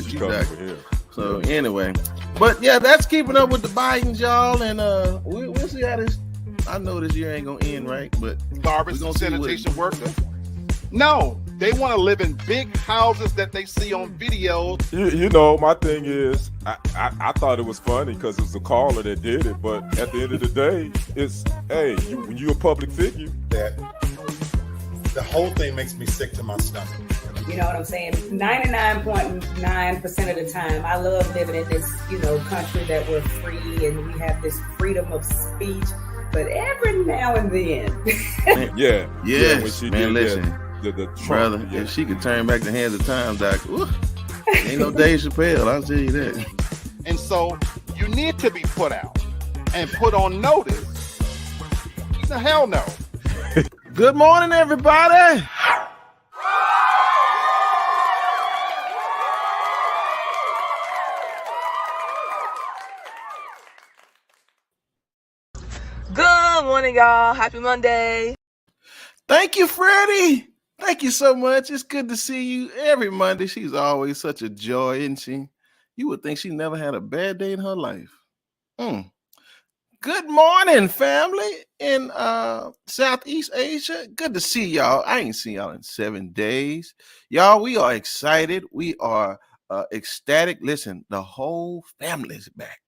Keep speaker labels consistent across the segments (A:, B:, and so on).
A: get you, Doc. So anyway, but yeah, that's keeping up with the Bidens, y'all, and we'll see how this. I know this year ain't gonna end right, but
B: garbage and sanitation worker. No, they want to live in big houses that they see on videos.
C: You know, my thing is, I thought it was funny because it was a caller that did it, but at the end of the day, it's when you're a public figure,
D: that the whole thing makes me sick to my stomach.
E: You know what I'm saying? 99.9% of the time, I love living in this, country that we're free and we have this freedom of speech. But every now and then,
A: yeah.
C: When she
A: man,
C: did
A: listen,
C: the
A: brother, if she could turn back the hands of time, Doc, ain't no Dave Chappelle. I'll tell you that.
B: And so you need to be put out and put on notice. The hell no.
A: Good morning, everybody.
F: Good morning, y'all. Happy Monday.
A: Thank you, Freddie. Thank you so much. It's good to see you every Monday. She's always such a joy, isn't she? You would think she never had a bad day in her life. Good morning, family in Southeast Asia. Good to see y'all. I ain't seen y'all in 7 days. Y'all, we are excited. We are ecstatic. Listen, the whole family's back.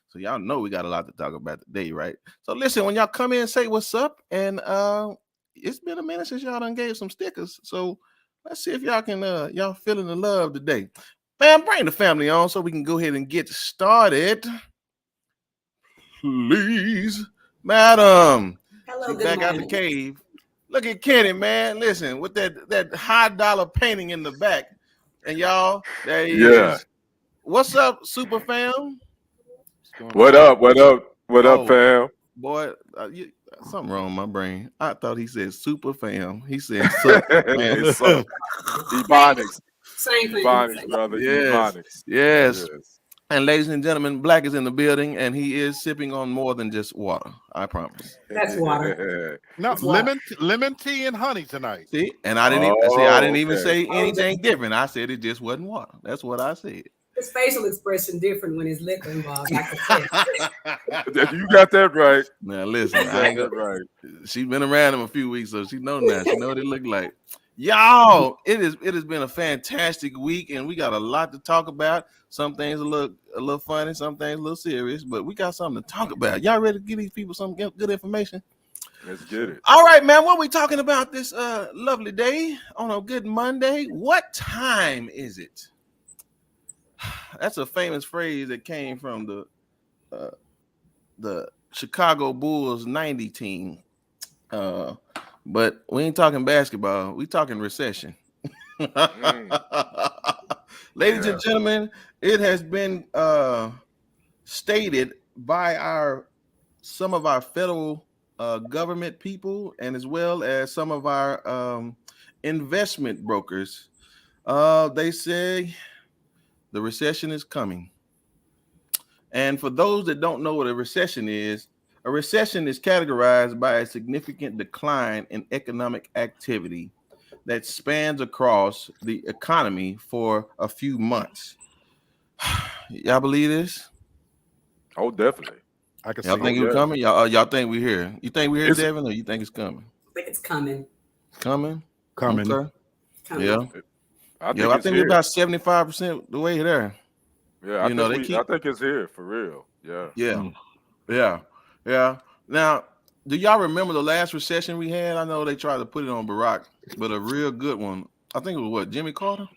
A: So y'all know we got a lot to talk about today, right? So listen, when y'all come in, say what's up. And it's been a minute since y'all done gave some stickers. So let's see if y'all can, y'all feeling the love today. Man, bring the family on so we can go ahead and get started. Please, madam.
E: Hello,
A: Back out the cave. Look at Kenny, man. Listen, with that high dollar painting in the back. And y'all, there he is. What's up, super fam?
C: What up, fam?
A: Boy, something wrong with my brain. I thought he said super fam. He said sup, man.
C: Ebonics.
E: Same thing.
C: Ebonics, brother.
A: Yes. And ladies and gentlemen, Black is in the building, and he is sipping on more than just water. I promise.
E: That's water.
B: No, lemon tea and honey tonight.
A: See, and I didn't even say anything different. I said it just wasn't water. That's what I said.
E: His facial expression different when it's liquor involved.
C: You got that right.
A: Now listen, I ain't right. She's been around him a few weeks, so she know now. She know what it look like. Y'all, it has been a fantastic week, and we got a lot to talk about. Some things a little funny, some things a little serious, but we got something to talk about. Y'all ready to give these people some good information?
C: Let's get it.
A: All right, man. What are we talking about this lovely day on a good Monday? What time is it? That's a famous phrase that came from the Chicago Bulls 90 team. But we ain't talking basketball. We talking recession. Ladies and gentlemen, it has been stated by some of our federal government people, and as well as some of our investment brokers. They say the recession is coming. And for those that don't know what a recession is categorized by a significant decline in economic activity that spans across the economy for a few months. Y'all believe this?
C: Oh, definitely.
A: I can. Y'all think it's coming? Y'all think we're here? You think we're here, Devin, or you think it's coming?
E: I think it's coming.
A: Coming.
E: Coming.
A: Yeah. I think we're about 75% the way there.
C: Yeah, I think it's here for real. Yeah. Now,
A: do y'all remember the last recession we had? I know they tried to put it on Barack, but a real good one. I think it was what, Jimmy Carter?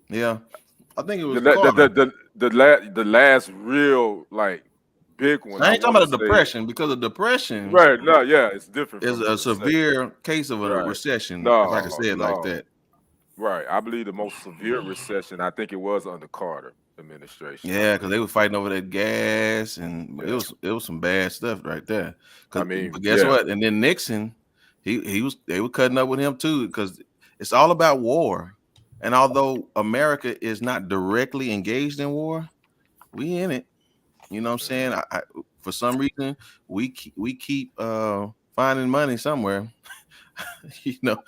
A: Yeah, I think it was
C: the last real big one.
A: I ain't talking about the depression, because the depression,
C: right? No, yeah, it's different.
A: It's a severe case of a recession. If I can say it like that.
C: Right. I believe the most severe recession, I think it was under Carter administration.
A: Yeah, because they were fighting over that gas, and it was some bad stuff right there. But guess what? And then Nixon, they were cutting up with him too, because it's all about war. And although America is not directly engaged in war, we in it. You know what I'm saying? For some reason, we keep finding money somewhere. you know,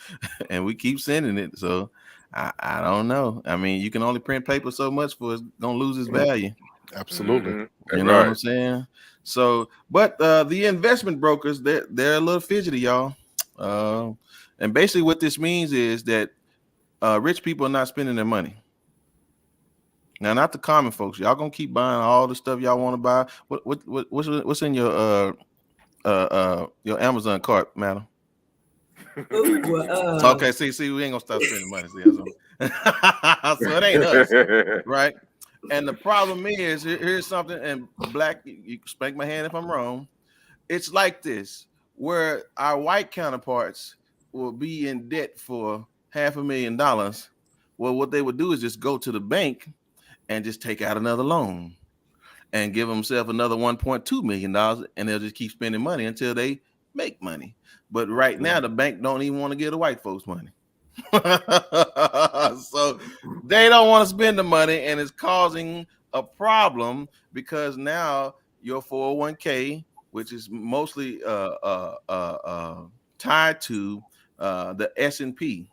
A: and we keep sending it. So I don't know. I mean, you can only print paper so much for it's gonna lose its value.
D: Absolutely.
C: Mm-hmm.
A: You know what I'm saying? So, but the investment brokers, they're a little fidgety, y'all. And basically what this means is that rich people are not spending their money. Now, not the common folks. Y'all gonna keep buying all the stuff y'all want to buy. What's in your Amazon cart, madam? Okay, see, we ain't gonna stop spending money. See, so it ain't us, right? And the problem is, here's something, and Black, you spank my hand if I'm wrong. It's like this, where our white counterparts will be in debt for $500,000. Well, what they would do is just go to the bank and just take out another loan and give themselves another $1.2 million, and they'll just keep spending money until they make money. But right now, the bank don't even want to give the white folks money. So they don't want to spend the money, and it's causing a problem because now your 401k, which is mostly tied to the S&P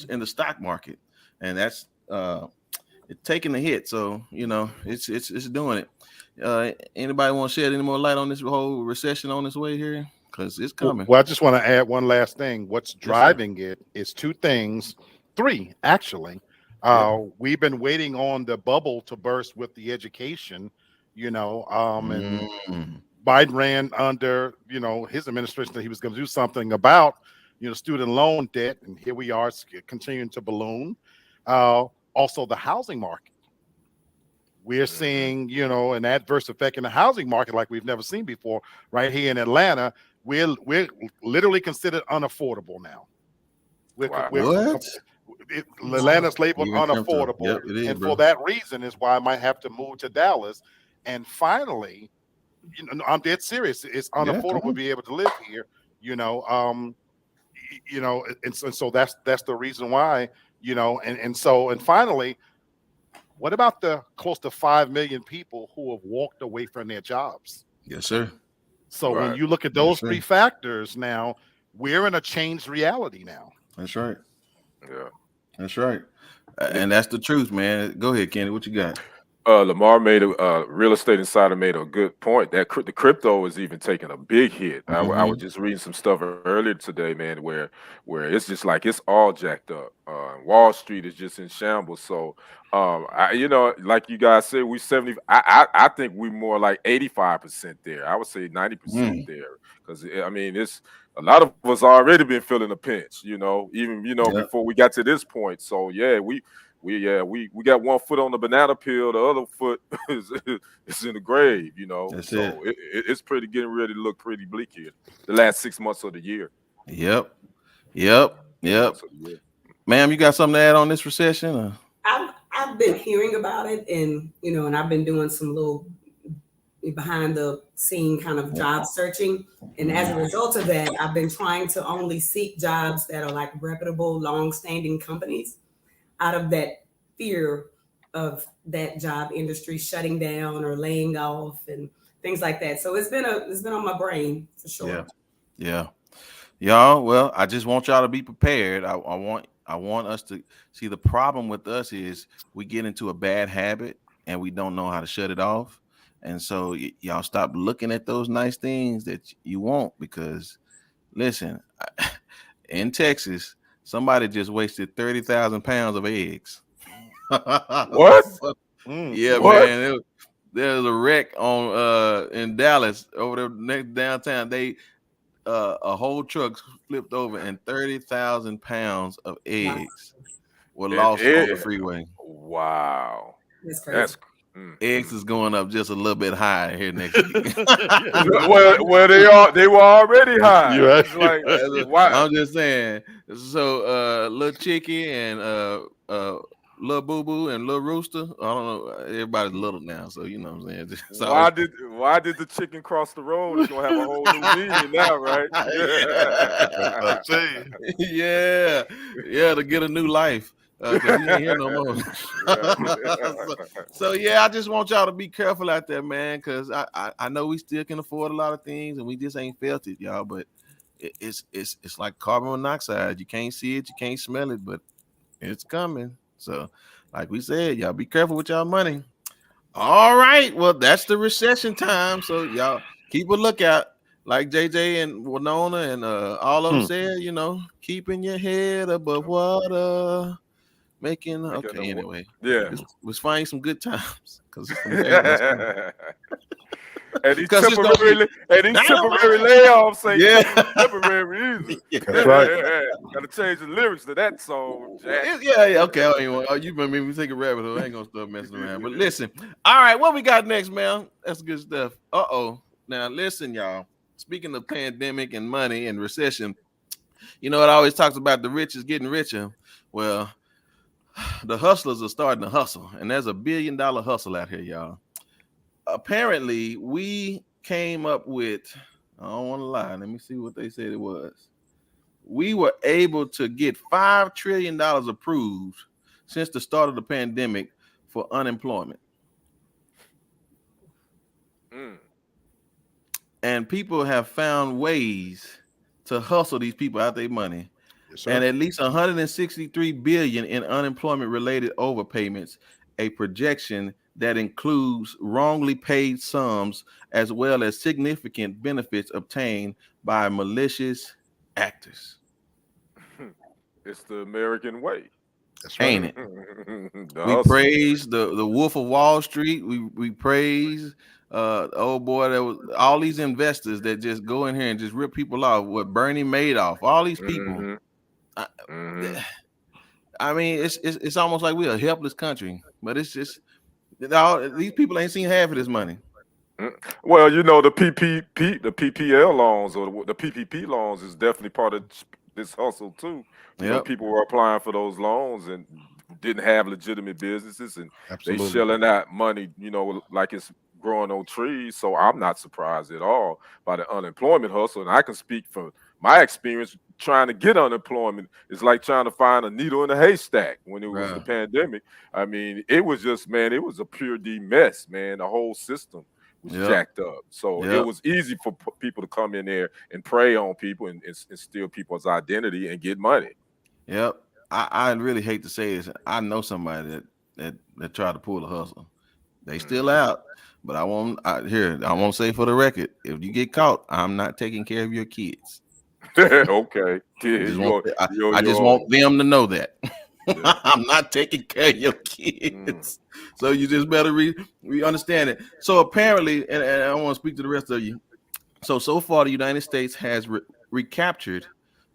A: in the stock market, and that's it's taking a hit. So you know it's doing it. Anybody want to shed any more light on this whole recession on its way here? Because it's coming.
D: Well, I just want to add one last thing. What's driving it is two things, three actually. We've been waiting on the bubble to burst with the education, you know, and Biden ran under, you know, his administration that he was going to do something about, you know, student loan debt, and here we are continuing to balloon. Also, the housing market. We're seeing, you know, an adverse effect in the housing market like we've never seen before. Right here in Atlanta, we're literally considered unaffordable now. Atlanta's labeled unaffordable,
A: yep, it is,
D: and
A: bro.
D: for that reason is why I might have to move to Dallas. And finally, you know, I'm dead serious. It's unaffordable to be able to live here. You know, and so that's the reason why. You know, and finally. What about the close to 5 million people who have walked away from their jobs?
A: Yes, sir.
D: So when you look at those three factors now, we're in a changed reality now.
A: That's right.
C: Yeah.
A: That's right. And that's the truth, man. Go ahead, Kenny. What you got?
C: Lamar made Real Estate Insider made a good point that the crypto is even taking a big hit. I was just reading some stuff earlier today, man, where it's just like it's all jacked up. Wall Street is just in shambles. So, you know, like you guys said, we 70. I think we more like 85% there. I would say 90% there, because I mean, it's a lot of us already been feeling a pinch. You know, even before we got to this point. So yeah, we got one foot on the banana peel, the other foot is in the grave, you know.
A: That's
C: so it's pretty getting ready to look pretty bleak here the last 6 months of the year.
A: Yep. Ma'am, you got something to add on this recession?
E: I've been hearing about it, and you know, and I've been doing some little behind the scene kind of job searching, and as a result of that, I've been trying to only seek jobs that are like reputable, long-standing companies, out of that fear of that job industry shutting down or laying off and things like that. So it's been on my brain for sure.
A: Yeah. Y'all, well, I just want y'all to be prepared. I want us to see, the problem with us is we get into a bad habit and we don't know how to shut it off. And so y'all stop looking at those nice things that you want, because listen, in Texas, somebody just wasted 30,000 pounds of eggs.
C: What?
A: Yeah, what? Man. There was a wreck on in Dallas over there next downtown. They a whole truck flipped over and 30,000 pounds of eggs were lost on the freeway.
C: Wow.
E: That's crazy.
A: Eggs is going up just a little bit higher here next week.
C: well, they were already high.
D: Right.
C: Like, wow.
A: I'm just saying. So, little Chicky and little Boo Boo and little Rooster. I don't know. Everybody's little now, so you know what I'm saying. So
C: why did the chicken cross the road? It's gonna have a whole new meaning now, right?
A: Yeah, to get a new life. Because he ain't here no more. So yeah, I just want y'all to be careful out there, man, because I know we still can afford a lot of things and we just ain't felt it, y'all. But it's like carbon monoxide. You can't see it, you can't smell it, but it's coming. So, like we said, y'all be careful with y'all money. All right, well, that's the recession time. So y'all keep a lookout. Like JJ and Winona and all of them said, keeping your head above water, making okay. Anyway,
C: Yeah.
A: let's find some good times because some things that's coming.
C: And these temporary layoffs ain't temporary either.
D: That's right.
C: Gotta change the lyrics to that song, Jack.
A: Yeah. Okay. You made me take a rabbit hole. I ain't gonna stop messing around. But listen, all right, what we got next, man? That's good stuff. Now listen, y'all. Speaking of pandemic and money and recession, it always talks about the rich is getting richer. Well, the hustlers are starting to hustle, and there's $1 billion hustle out here, y'all. Apparently, we came up with, I don't want to lie, let me see what they said it was. We were able to get $5 trillion approved since the start of the pandemic for unemployment. And people have found ways to hustle these people out their money. Yes, and at least 163 billion in unemployment related overpayments, a projection that includes wrongly paid sums as well as significant benefits obtained by malicious actors.
C: It's the American way.
A: That's right. Ain't it? We praise the Wolf of Wall Street. We praise old boy that was all these investors that just go in here and just rip people off. What Bernie Madoff, all these people. I mean, it's almost like we're a helpless country, but it's just these people ain't seen half of this money.
C: Well, the PPL loans or the PPP loans is definitely part of this hustle too. People were applying for those loans and didn't have legitimate businesses, and they shelling out money, like it's growing on trees. So I'm not surprised at all by the unemployment hustle. And I can speak from my experience trying to get unemployment. It's like trying to find a needle in a haystack when it was the pandemic. I mean, it was just, man, it was a pure D mess, man. The whole system was jacked up. So it was easy for people to come in there and prey on people and steal people's identity and get money.
A: Yep. I really hate to say this. I know somebody that tried to pull a hustle. They still out, but I won't say for the record, if you get caught, I'm not taking care of your kids.
C: Okay.
A: I just want them to know that. I'm not taking care of your kids. So you just better we understand it. So apparently, and I want to speak to the rest of you. So far, the United States has recaptured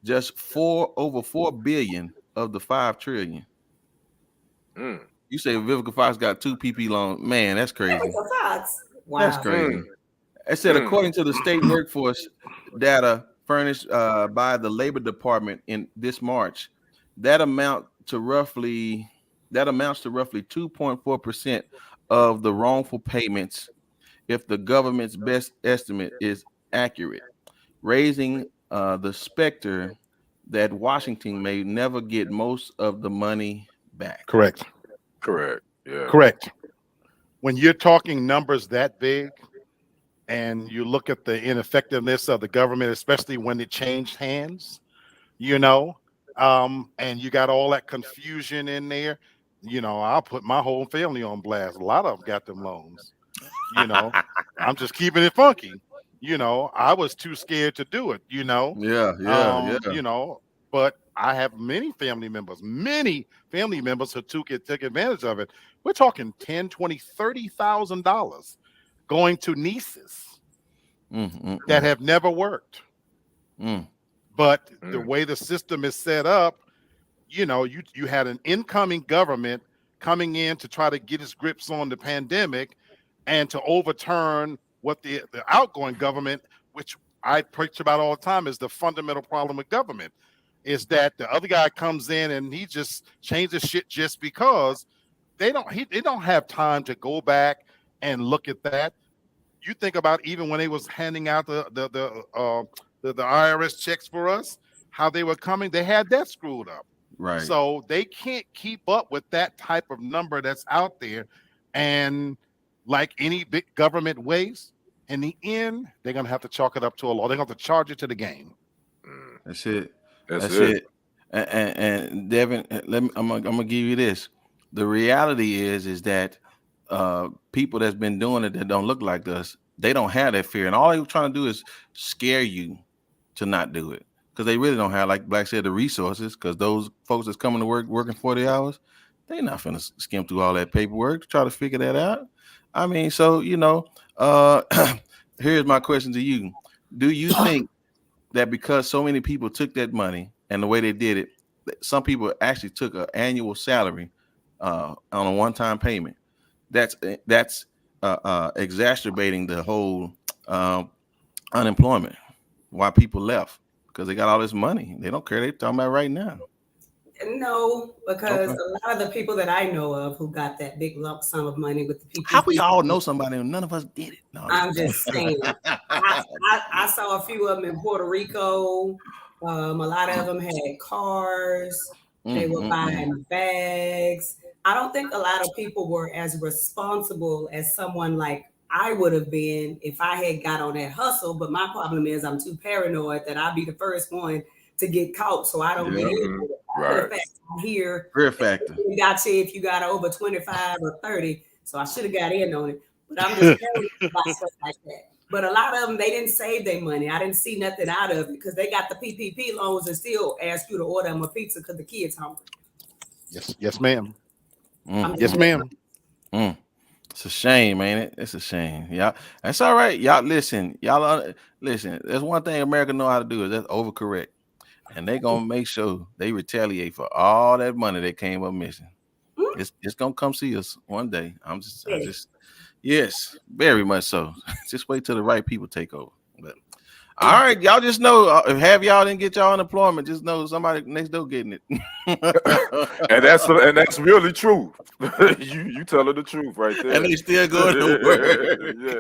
A: just over 4 billion of the 5 trillion. You say Vivica Fox got 2 PP loans. Man, that's crazy.
E: Wow.
A: That's crazy. I said, according to the state workforce data furnished by the Labor Department in this March, that amounts to roughly 2.4% of the wrongful payments if the government's best estimate is accurate, raising the specter that Washington may never get most of the money back.
D: Correct.
C: Yeah.
D: Correct. When you're talking numbers that big and you look at the ineffectiveness of the government, especially when it changed hands, and you got all that confusion in there, I'll put my whole family on blast. A lot of them got them loans. I'm just keeping it funky. I was too scared to do it, but I have many family members who took advantage of it. We're talking $10,000, $20,000, $30,000 going to nieces that have never worked. But the way the system is set up, you had an incoming government coming in to try to get its grips on the pandemic and to overturn what the outgoing government, which I preach about all the time, is the fundamental problem with government, is that the other guy comes in and he just changes shit just because they don't have time to go back and look at that. You think about even when they was handing out the IRS checks for us, how they were coming, they had that screwed up.
A: Right.
D: So they can't keep up with that type of number that's out there. And like any big government waste, in the end, they're going to have to chalk it up to a law. They're going to have to charge it to the game.
A: That's it.
C: That's
A: That's
C: it.
A: it. And Devin, I'm gonna give you this. The reality is that people that's been doing it that don't look like us, they don't have that fear, and all they're trying to do is scare you to not do it because they really don't have, like Black said, the resources. Because those folks that's coming to work working 40 hours, they not finna skim through all that paperwork to try to figure that out. I mean, so here's my question to you: do you think that because so many people took that money and the way they did it, some people actually took an annual salary on a one-time payment? That's exacerbating the whole unemployment. Why people left? Because they got all this money. They don't care. They're talking about right now.
E: No, because a lot of the people that I know of who got that big lump sum of money with the PPP.
A: How we all know somebody and none of us did it? No,
E: I'm just saying. I saw a few of them in Puerto Rico. A lot of them had cars. They were buying bags. I don't think a lot of people were as responsible as someone like I would have been if I had got on that hustle. But my problem is I'm too paranoid that I'll be the first one to get caught, so I don't get into it.
C: Right.
E: Here,
A: fear factor.
E: We got you if you got over 25 or 30. So I should have got in on it. But I'm just paranoid about stuff like that. But a lot of them, they didn't save their money. I didn't see nothing out of it because they got the PPP loans and still ask you to order them a pizza because the kids hungry.
D: Yes, ma'am. Yes, ma'am.
A: It's a shame, ain't it? It's a shame. Y'all, that's all right. Y'all listen. Listen. There's one thing America know how to do is that's overcorrect, and they gonna make sure they retaliate for all that money they came up missing. It's gonna come see us one day. I'm just yes, very much so. Just wait till the right people take over. But all right, y'all just know if half y'all didn't get y'all unemployment, just know somebody next door getting it.
C: and that's really true. you telling the truth right there.
A: And they still going to work.
C: Yeah,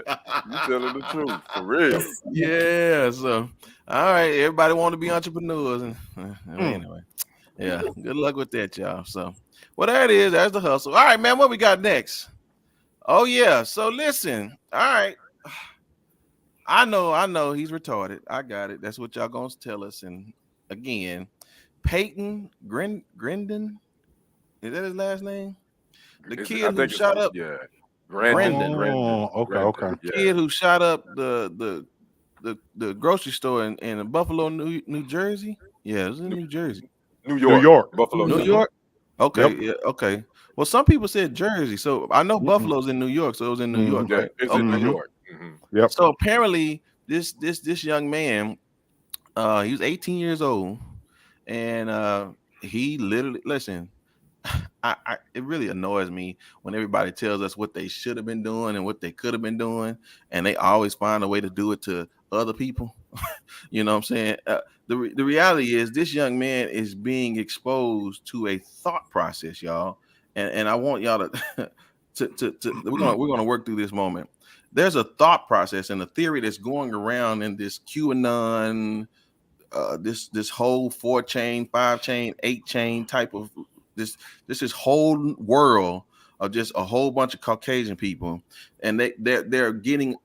C: you telling the truth for real.
A: Yeah. So all right, everybody want to be entrepreneurs, and anyway, yeah. Good luck with that, y'all. So well, that is that's the hustle. All right, man. What we got next? Oh yeah. So listen. All right. I know he's retarded. I got it. That's what y'all gonna tell us. And again, Payton Grendon, is that his last name? The kid who shot up.
C: Yeah,
A: Grendon.
D: Okay.
A: The kid who shot up the grocery store in Buffalo, New Jersey. Yeah, it was in New Jersey.
C: New York.
A: Buffalo, New York. Okay, yep. Yeah, okay. Well, some people said Jersey, so I know Buffalo's in New York, so it was in New York. Right?
C: It's in New York.
D: Yep.
A: So apparently, this young man, he was 18 years old, and he literally listen. It really annoys me when everybody tells us what they should have been doing and what they could have been doing, and they always find a way to do it to other people. You know what I'm saying? The reality is this young man is being exposed to a thought process, y'all, and I want y'all to we're gonna work through this moment. There's a thought process and a theory that's going around in this QAnon, this whole 4-chain, 5-chain, 8-chain type of this whole world of just a whole bunch of Caucasian people, and they're getting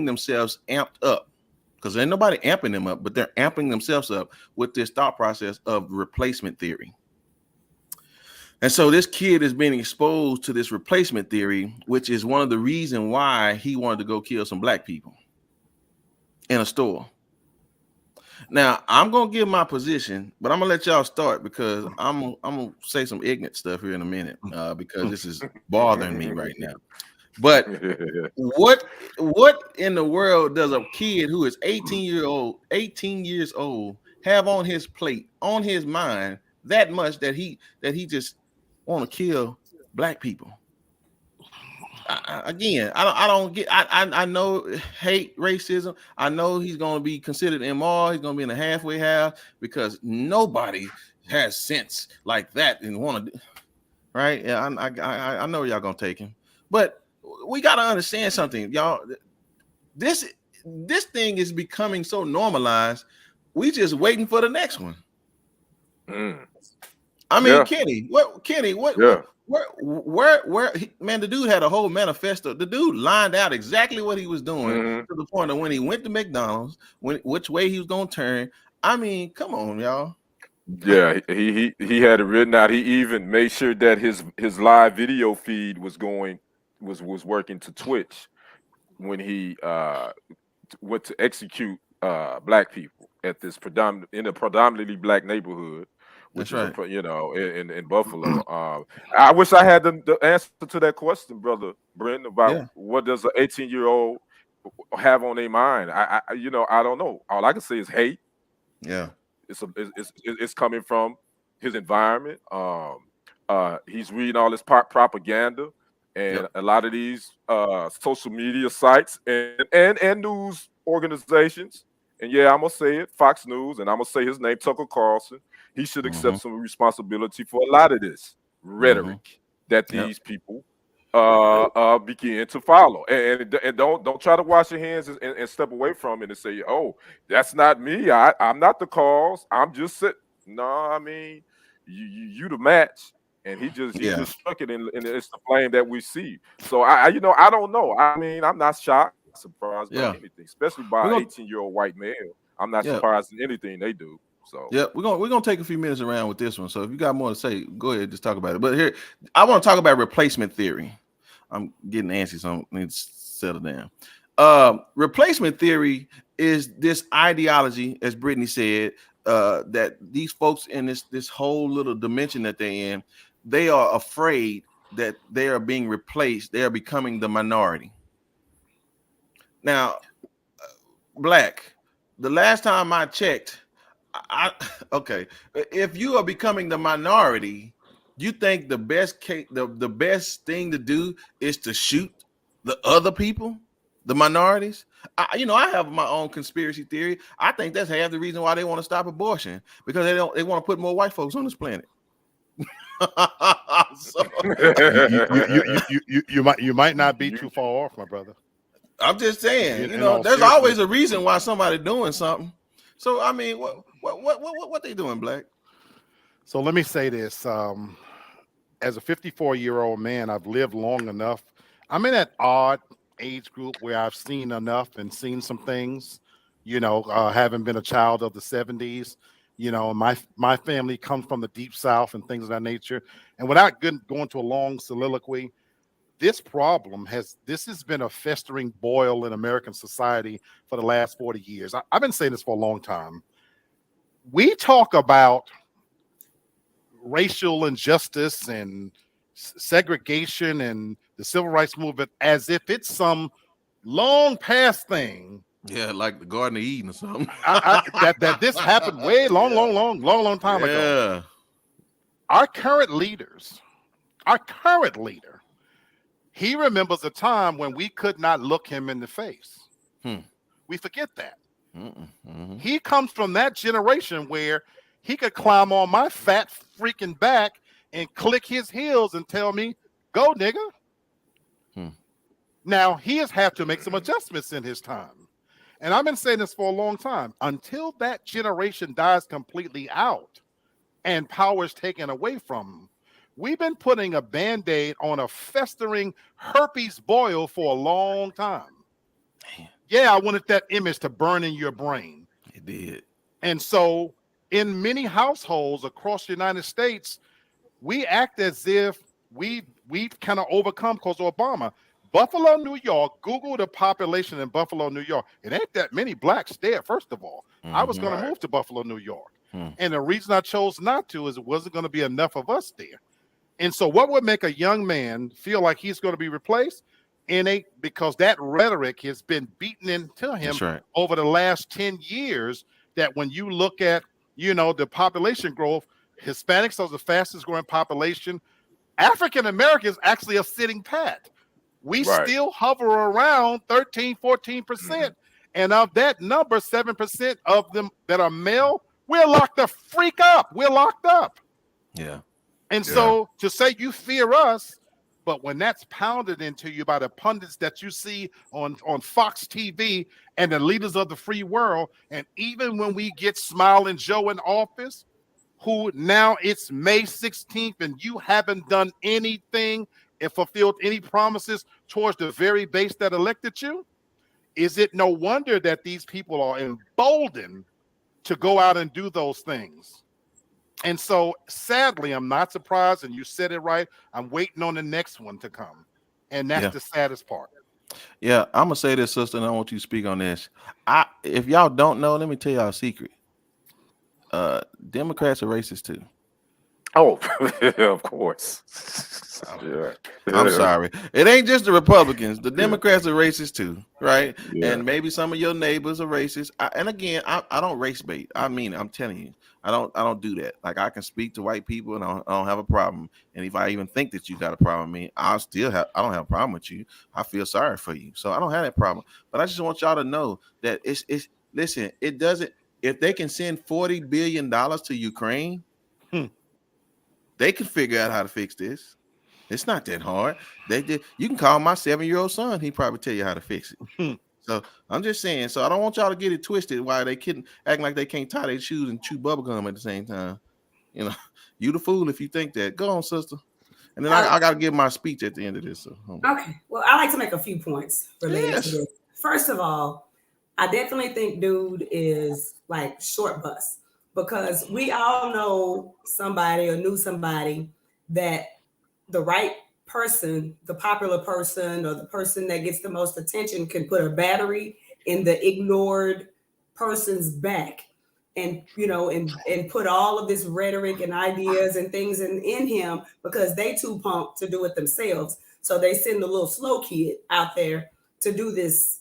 A: themselves amped up because ain't nobody amping them up, but they're amping themselves up with this thought process of replacement theory. And so this kid is being exposed to this replacement theory, which is one of the reasons why he wanted to go kill some black people in a store. Now, I'm going to give my position, but I'm going to let y'all start because I'm going to say some ignorant stuff here in a minute because this is bothering me right now. But what in the world does a kid who is 18 years old have on his plate, on his mind that much that he just want to kill black people? I don't get. I know hate racism. I know he's going to be considered immoral. He's going to be in a halfway house because nobody has sense like that and want to. Right? Yeah, I know y'all gonna take him, but we got to understand something, y'all. This thing is becoming so normalized. We just waiting for the next one. I mean, Kenny, where man, the dude had a whole manifesto. The dude lined out exactly what he was doing to the point of when he went to McDonald's, which way he was going to turn. I mean, come on, y'all.
C: Yeah, he had it written out. He even made sure that his live video feed was working to Twitch when he went to execute black people at this predominantly black neighborhood, which
A: That's
C: is
A: right.
C: in Buffalo. I wish I had the answer to that question, brother Brent, about
A: Yeah.
C: what does an 18-year-old have on their mind. I don't know. All I can say is hate.
A: Yeah.
C: It's coming from his environment. He's reading all this propaganda, and
A: Yep.
C: a lot of these social media sites and news organizations. And yeah, I'm gonna say it, Fox News, and I'm gonna say his name, Tucker Carlson. He should
A: Mm-hmm.
C: accept some responsibility for a lot of this
A: Mm-hmm.
C: rhetoric that
A: Yep.
C: these people begin to follow. And don't try to wash your hands and step away from it and say, oh, that's not me. I'm not the cause. I'm just sitting. No, I mean, you the match. And he
A: Yeah.
C: just struck it, and it's the flame that we see. So I don't know. I mean, I'm not shocked, surprised by
A: Yeah.
C: anything, especially
A: We're
C: by an
A: gonna
C: 18-year-old white male. I'm not
A: yeah.
C: surprised in anything they do. So
A: Yeah, we're gonna take a few minutes around with this one. So if you got more to say, go ahead, just talk about it. But here, I want to talk about replacement theory. I'm getting antsy, so I need to settle down. Replacement theory is this ideology, as Brittany said, that these folks in this whole little dimension that they're in, they are afraid that they are being replaced. They are becoming the minority. Now, Black, the last time I checked, okay, if you are becoming the minority, you think the best the best thing to do is to shoot the other people, the minorities? I have my own conspiracy theory. I think that's half the reason why they want to stop abortion, because they want to put more white folks on this planet. So,
D: you might not be too far off, my brother.
A: I'm just saying,
D: In all
A: there's
D: seriousness.
A: always a reason why somebody's doing something. So I mean, what they doing, Black?
D: So let me say this. As a 54-year-old man, I've lived long enough. I'm in that odd age group where I've seen enough and seen some things, having been a child of the 70s. My family comes from the deep South and things of that nature. And without going to a long soliloquy, this has been a festering boil in American society for the last 40 years. I've been saying this for a long time. We talk about racial injustice and segregation and the civil rights movement as if it's some long past thing.
A: Yeah, like the Garden of Eden or something.
D: that this happened way long time ago. Our current leader, he remembers a time when we could not look him in the face. We forget that.
A: Mm-hmm.
D: He comes from that generation where he could climb on my fat freaking back and click his heels and tell me, go, nigga. Now, he has had to make some adjustments in his time. And I've been saying this for a long time. Until that generation dies completely out and power is taken away from them, we've been putting a Band-Aid on a festering herpes boil for a long time. Yeah, I wanted that image to burn in your brain.
A: It did.
D: And so in many households across the United States, we act as if we've kind of overcome because of Obama. Buffalo, New York, Google the population in Buffalo, New York. It ain't that many blacks there, first of all. I was going to move to Buffalo, New York. And the reason I chose not to is it wasn't going to be enough of us there. And so what would make a young man feel like he's going to be replaced? Because that rhetoric has been beaten into him over the last 10 years, that when you look at, the population growth, Hispanics are the fastest growing population. African Americans actually are sitting pat. We still hover around 13, 14%. And of that number, 7% of them that are male, we're locked the freak up. We're locked up.
A: Yeah.
D: And so to say you fear us, but when that's pounded into you by the pundits that you see on Fox TV and the leaders of the free world, and even when we get Smiling Joe in office, who now it's May 16th and you haven't done anything and fulfilled any promises towards the very base that elected you, is it no wonder that these people are emboldened to go out and do those things. And so sadly, I'm not surprised, and you said it right. I'm waiting on the next one to come. And that's the saddest part.
A: Yeah, I'm gonna say this, sister, and I want you to speak on this. If y'all don't know, let me tell y'all a secret. Democrats are racist too.
C: Oh, of course. Yeah.
A: I'm sorry. It ain't just the Republicans. The Democrats are racist too, right?
C: Yeah.
A: And maybe some of your neighbors are racist. And again, I don't race bait. I mean, I'm telling you, I don't do that. Like, I can speak to white people and I don't have a problem. And if I even think that you got a problem with me, I don't have a problem with you. I feel sorry for you. So I don't have that problem. But I just want y'all to know that listen, it doesn't, if they can send $40 billion to Ukraine, they can figure out how to fix this. It's not that hard. You can call my 7-year-old son. He probably tell you how to fix it. So I'm just saying. So I don't want y'all to get it twisted. Why they acting like they can't tie their shoes and chew bubblegum at the same time. You know, you the fool if you think that. Go on, sister. And then I got to give my speech at the end of this. So.
E: Okay. Well, I like to make a few points related to this. First of all, I definitely think dude is like short bus, because we all know somebody or knew somebody that the right person, the popular person, or the person that gets the most attention can put a battery in the ignored person's back, and and put all of this rhetoric and ideas and things in him, because they too pumped to do it themselves. So they send a little slow kid out there to do this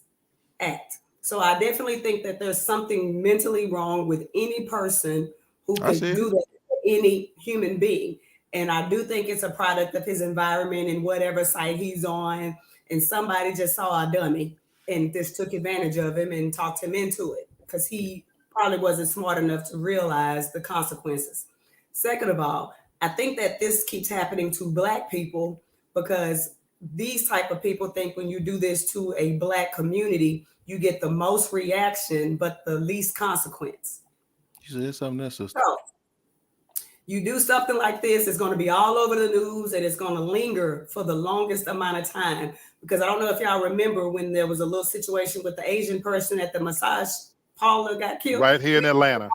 E: act. So I definitely think that there's something mentally wrong with any person who can do that to any human being. And I do think it's a product of his environment and whatever site he's on. And somebody just saw a dummy and just took advantage of him and talked him into it, because he probably wasn't smart enough to realize the consequences. Second of all, I think that this keeps happening to Black people, because these type of people think when you do this to a Black community, you get the most reaction, but the least consequence.
A: You said something else, sister.
E: So, you do something like this, it's going to be all over the news, and it's going to linger for the longest amount of time. Because I don't know if y'all remember when there was a little situation with the Asian person at the massage parlor got killed.
D: Right here in Atlanta.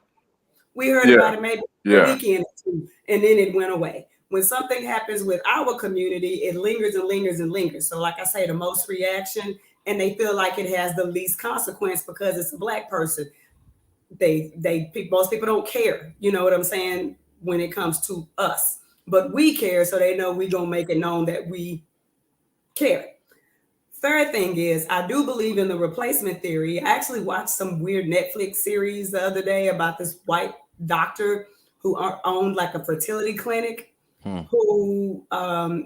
E: We heard about it maybe a weekend or two, and then it went away. When something happens with our community, it lingers and lingers and lingers. So like I say, the most reaction, and they feel like it has the least consequence because it's a Black person. Most people don't care. You know what I'm saying? When it comes to us, but we care, so they know we gonna make it known that we care. Third thing is, I do believe in the replacement theory. I actually watched some weird Netflix series the other day about this white doctor who owned like a fertility clinic, who lied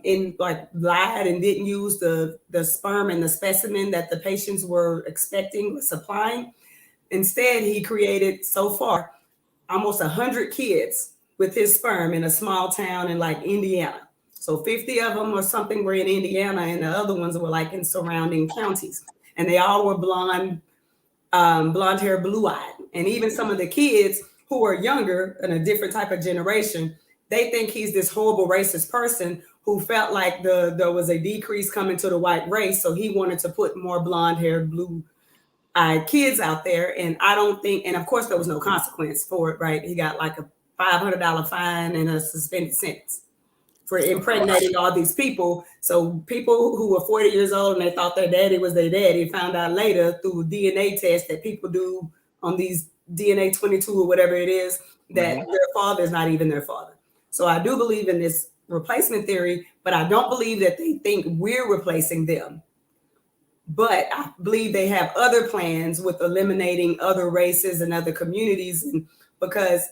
E: and didn't use the sperm and the specimen that the patients were expecting, supplying. Instead, he created so far almost 100 kids with his sperm in a small town in like Indiana. So 50 of them or something were in Indiana, and the other ones were like in surrounding counties. And they all were blonde hair, blue eyed. And even some of the kids who are younger and a different type of generation, they think he's this horrible racist person who felt like there was a decrease coming to the white race. So he wanted to put more blonde hair, blue eyed kids out there. And I don't think, and of course there was no consequence for it, right? He got like a $500 fine and a suspended sentence for impregnating all these people. So people who were 40 years old and they thought their daddy was their daddy found out later through DNA tests that people do on these DNA 22 or whatever it is, that their father is not even their father. So I do believe in this replacement theory, but I don't believe that they think we're replacing them. But I believe they have other plans with eliminating other races and other communities, and because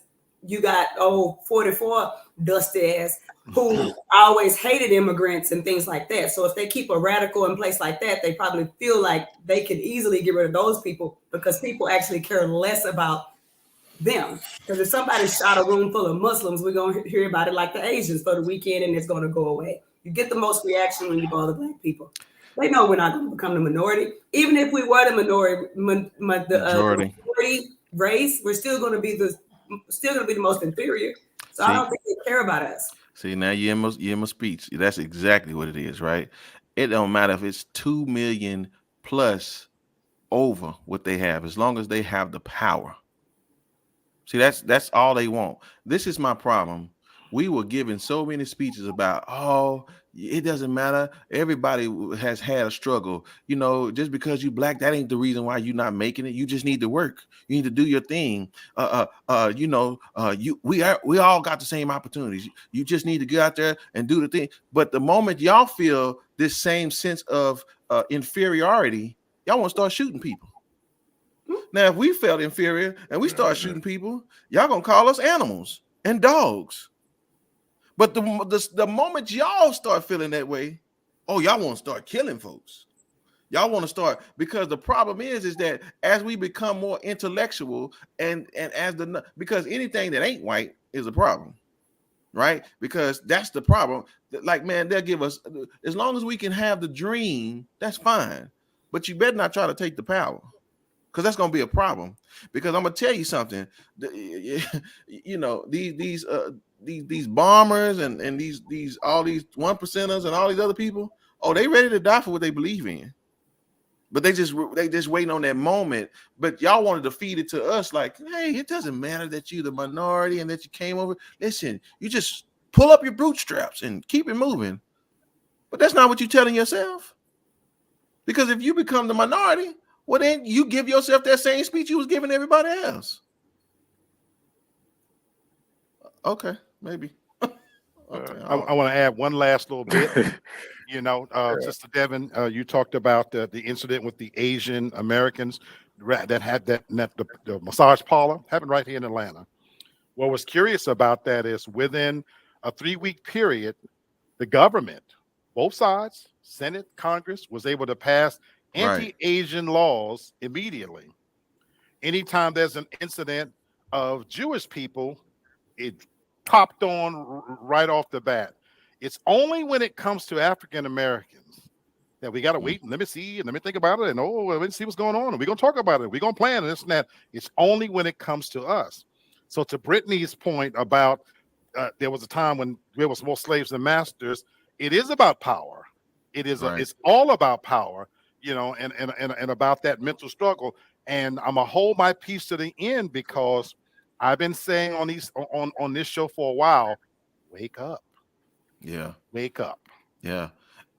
E: you got 44 dusty ass who always hated immigrants and things like that. So if they keep a radical in place like that, they probably feel like they could easily get rid of those people, because people actually care less about them. Because if somebody shot a room full of Muslims, we're going to hear about it like the Asians for the weekend, and it's going to go away. You get the most reaction when you bother Black people. They know we're not going to become the minority. Even if we were the majority race, we're still going to be the most inferior. So I don't think they care about us.
A: See, now you're in my speech. That's exactly what it is, right? It don't matter if it's 2 million plus over what they have, as long as they have the power. See, that's all they want. This is my problem. We were given so many speeches about, oh, it doesn't matter. Everybody has had a struggle. You know, just because you black, that ain't the reason why you're not making it. You just need to work. You need to do your thing. We all got the same opportunities. You just need to get out there and do the thing. But the moment y'all feel this same sense of inferiority, y'all want to start shooting people. Now, if we felt inferior and we start shooting people, y'all gonna call us animals and dogs. But the moment y'all start feeling that way, oh, y'all want to start killing folks. Y'all want to start, because the problem is that as we become more intellectual and because anything that ain't white is a problem, right? Because that's the problem. Like, man, they'll give us, as long as we can have the dream, that's fine. But you better not try to take the power, because that's going to be a problem. Because I'm going to tell you something, you know, these bombers and these all these 1%ers and all these other people, oh, they ready to die for what they believe in. But they just waiting on that moment. But y'all wanted to feed it to us like, hey, it doesn't matter that you the minority and that you came over. Listen, you just pull up your bootstraps and keep it moving. But that's not what you're telling yourself. Because if you become the minority, well, then you give yourself that same speech you was giving everybody else. Okay, maybe. Okay,
D: I want to add one last little bit. You know, Sister Devin, you talked about the incident with the Asian Americans that had the massage parlor. Happened right here in Atlanta. What was curious about that is within a 3-week period, the government, both sides, Senate, Congress, was able to pass anti-Asian laws immediately. Anytime there's an incident of Jewish people, it popped on right off the bat. It's only when it comes to African Americans that we got to wait and let me see and let me think about it and let me see what's going on and we're going to talk about it. We're going to plan and this and that. It's only when it comes to us. So to Brittany's point about there was a time when there was more slaves than masters. It is about power. It is it's all about power, you know, and about that mental struggle. And I'm gonna hold my peace to the end because I've been saying on this show for a while, wake up.
A: Yeah.
D: Wake up.
A: Yeah.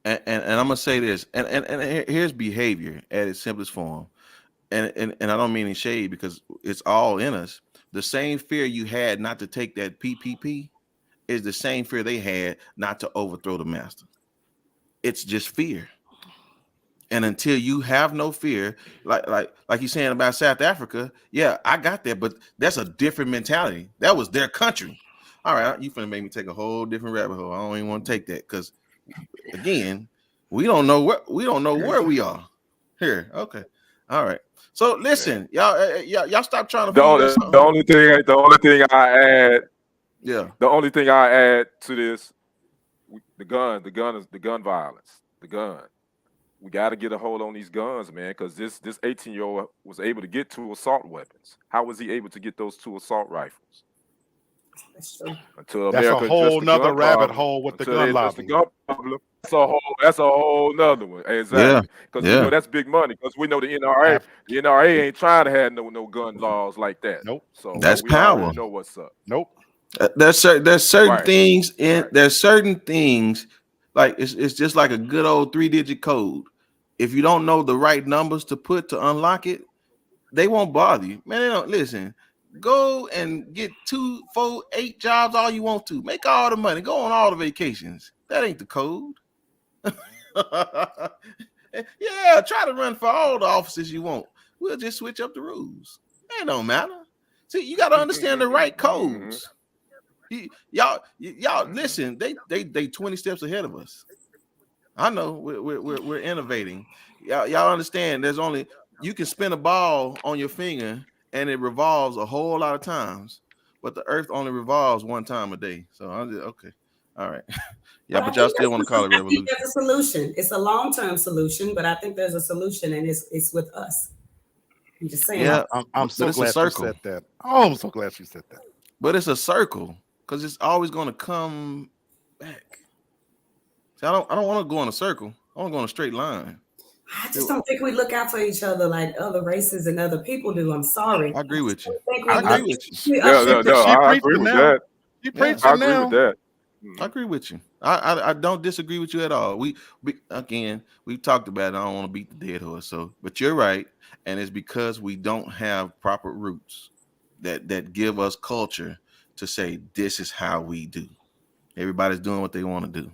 A: And I'm gonna say this, and here's behavior at its simplest form. And I don't mean in shade because it's all in us. The same fear you had not to take that PPP is the same fear they had not to overthrow the master. It's just fear. And until you have no fear, like you're saying about South Africa, yeah, I got that, but that's a different mentality. That was their country. All right, you finna make me take a whole different rabbit hole. I don't even want to take that because, again, we don't know where we are here. Okay, all right. So listen, y'all stop trying to
C: The only thing I add.
A: Yeah.
C: The only thing I add to this, the gun violence, the gun. We got to get a hold on these guns, man, because this 18-year-old was able to get 2 assault weapons. How was he able to get those 2 assault rifles?
E: That's true.
C: Until
D: That's
C: America
D: a whole nother rabbit
C: problem,
D: hole with the gun lobby.
C: The gun problem, that's a whole nother one. Exactly. Because we know that's big money. Because we know the NRA ain't trying to have no gun laws like that.
D: Nope.
A: So that's
C: we
A: power.
C: already know what's up.
D: Nope.
A: There's certain things there's certain things like it's just like a good old 3-digit code. If you don't know the right numbers to put to unlock it, they won't bother you. Man, they don't listen. Go and get 2, 4, 8 jobs all you want to. Make all the money. Go on all the vacations. That ain't the code. Yeah, try to run for all the offices you want. We'll just switch up the rules. It don't matter. See, you got to understand the right codes. Y'all listen, they 20 steps ahead of us. I know we're innovating. Y'all understand there's only, you can spin a ball on your finger and it revolves a whole lot of times, but the earth only revolves one time a day. So I'm just okay. All right. Yeah, but y'all still want to call it revolution.
E: I think there's a solution. It's a long-term solution, but I think there's a solution and it's with us. I'm just saying.
A: Yeah,
D: I'm so glad you said that. Oh, I'm so glad you said that.
A: But it's a circle because it's always going to come back. See, I don't want to go in a circle. I want to go in a straight line.
E: I just don't think we look out for each other like other races and other people do. I'm sorry.
A: I agree with you.
E: think
A: I
E: we
A: agree
E: look-
A: with you.
E: we
C: No,
E: uplift
C: no,
D: She
C: I
D: preaching
C: agree with
D: now.
C: that.
D: You
A: Yeah.
D: preaching
C: I agree
D: now.
C: with that.
A: I agree with you. I don't disagree with you at all. We again, we've talked about it. I don't want to beat the dead horse. So, but you're right, and it's because we don't have proper roots that give us culture to say this is how we do. Everybody's doing what they want to do.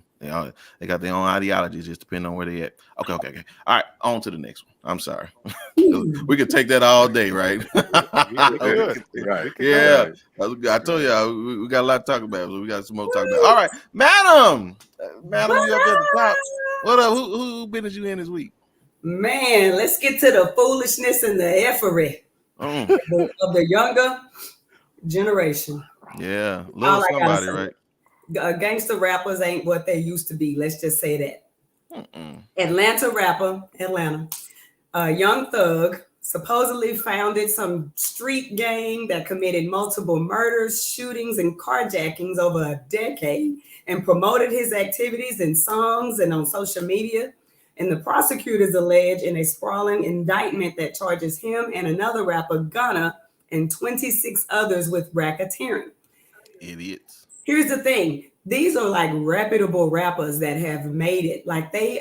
A: They got their own ideologies, just depending on where they at. Okay. All right, on to the next one. I'm sorry. We could take that all day, right?
D: We could.
C: Right.
D: We could
A: Yeah,
C: Right.
A: I told you we got a lot to talk about. So we got some more to talk about. All right, madam, you up at the top. What up? Who business you in this week?
E: Man, let's get to the foolishness and the effery of the younger generation.
A: Yeah,
E: All
A: little
E: I gotta
A: somebody,
E: say.
A: right?
E: Gangster rappers ain't what they used to be. Let's just say that. Atlanta rapper, Young Thug supposedly founded some street gang that committed multiple murders, shootings, and carjackings over a decade and promoted his activities in songs and on social media. And the prosecutors allege in a sprawling indictment that charges him and another rapper, Gunna, and 26 others with racketeering.
A: Idiots.
E: Here's the thing. These are like reputable rappers that have made it. Like they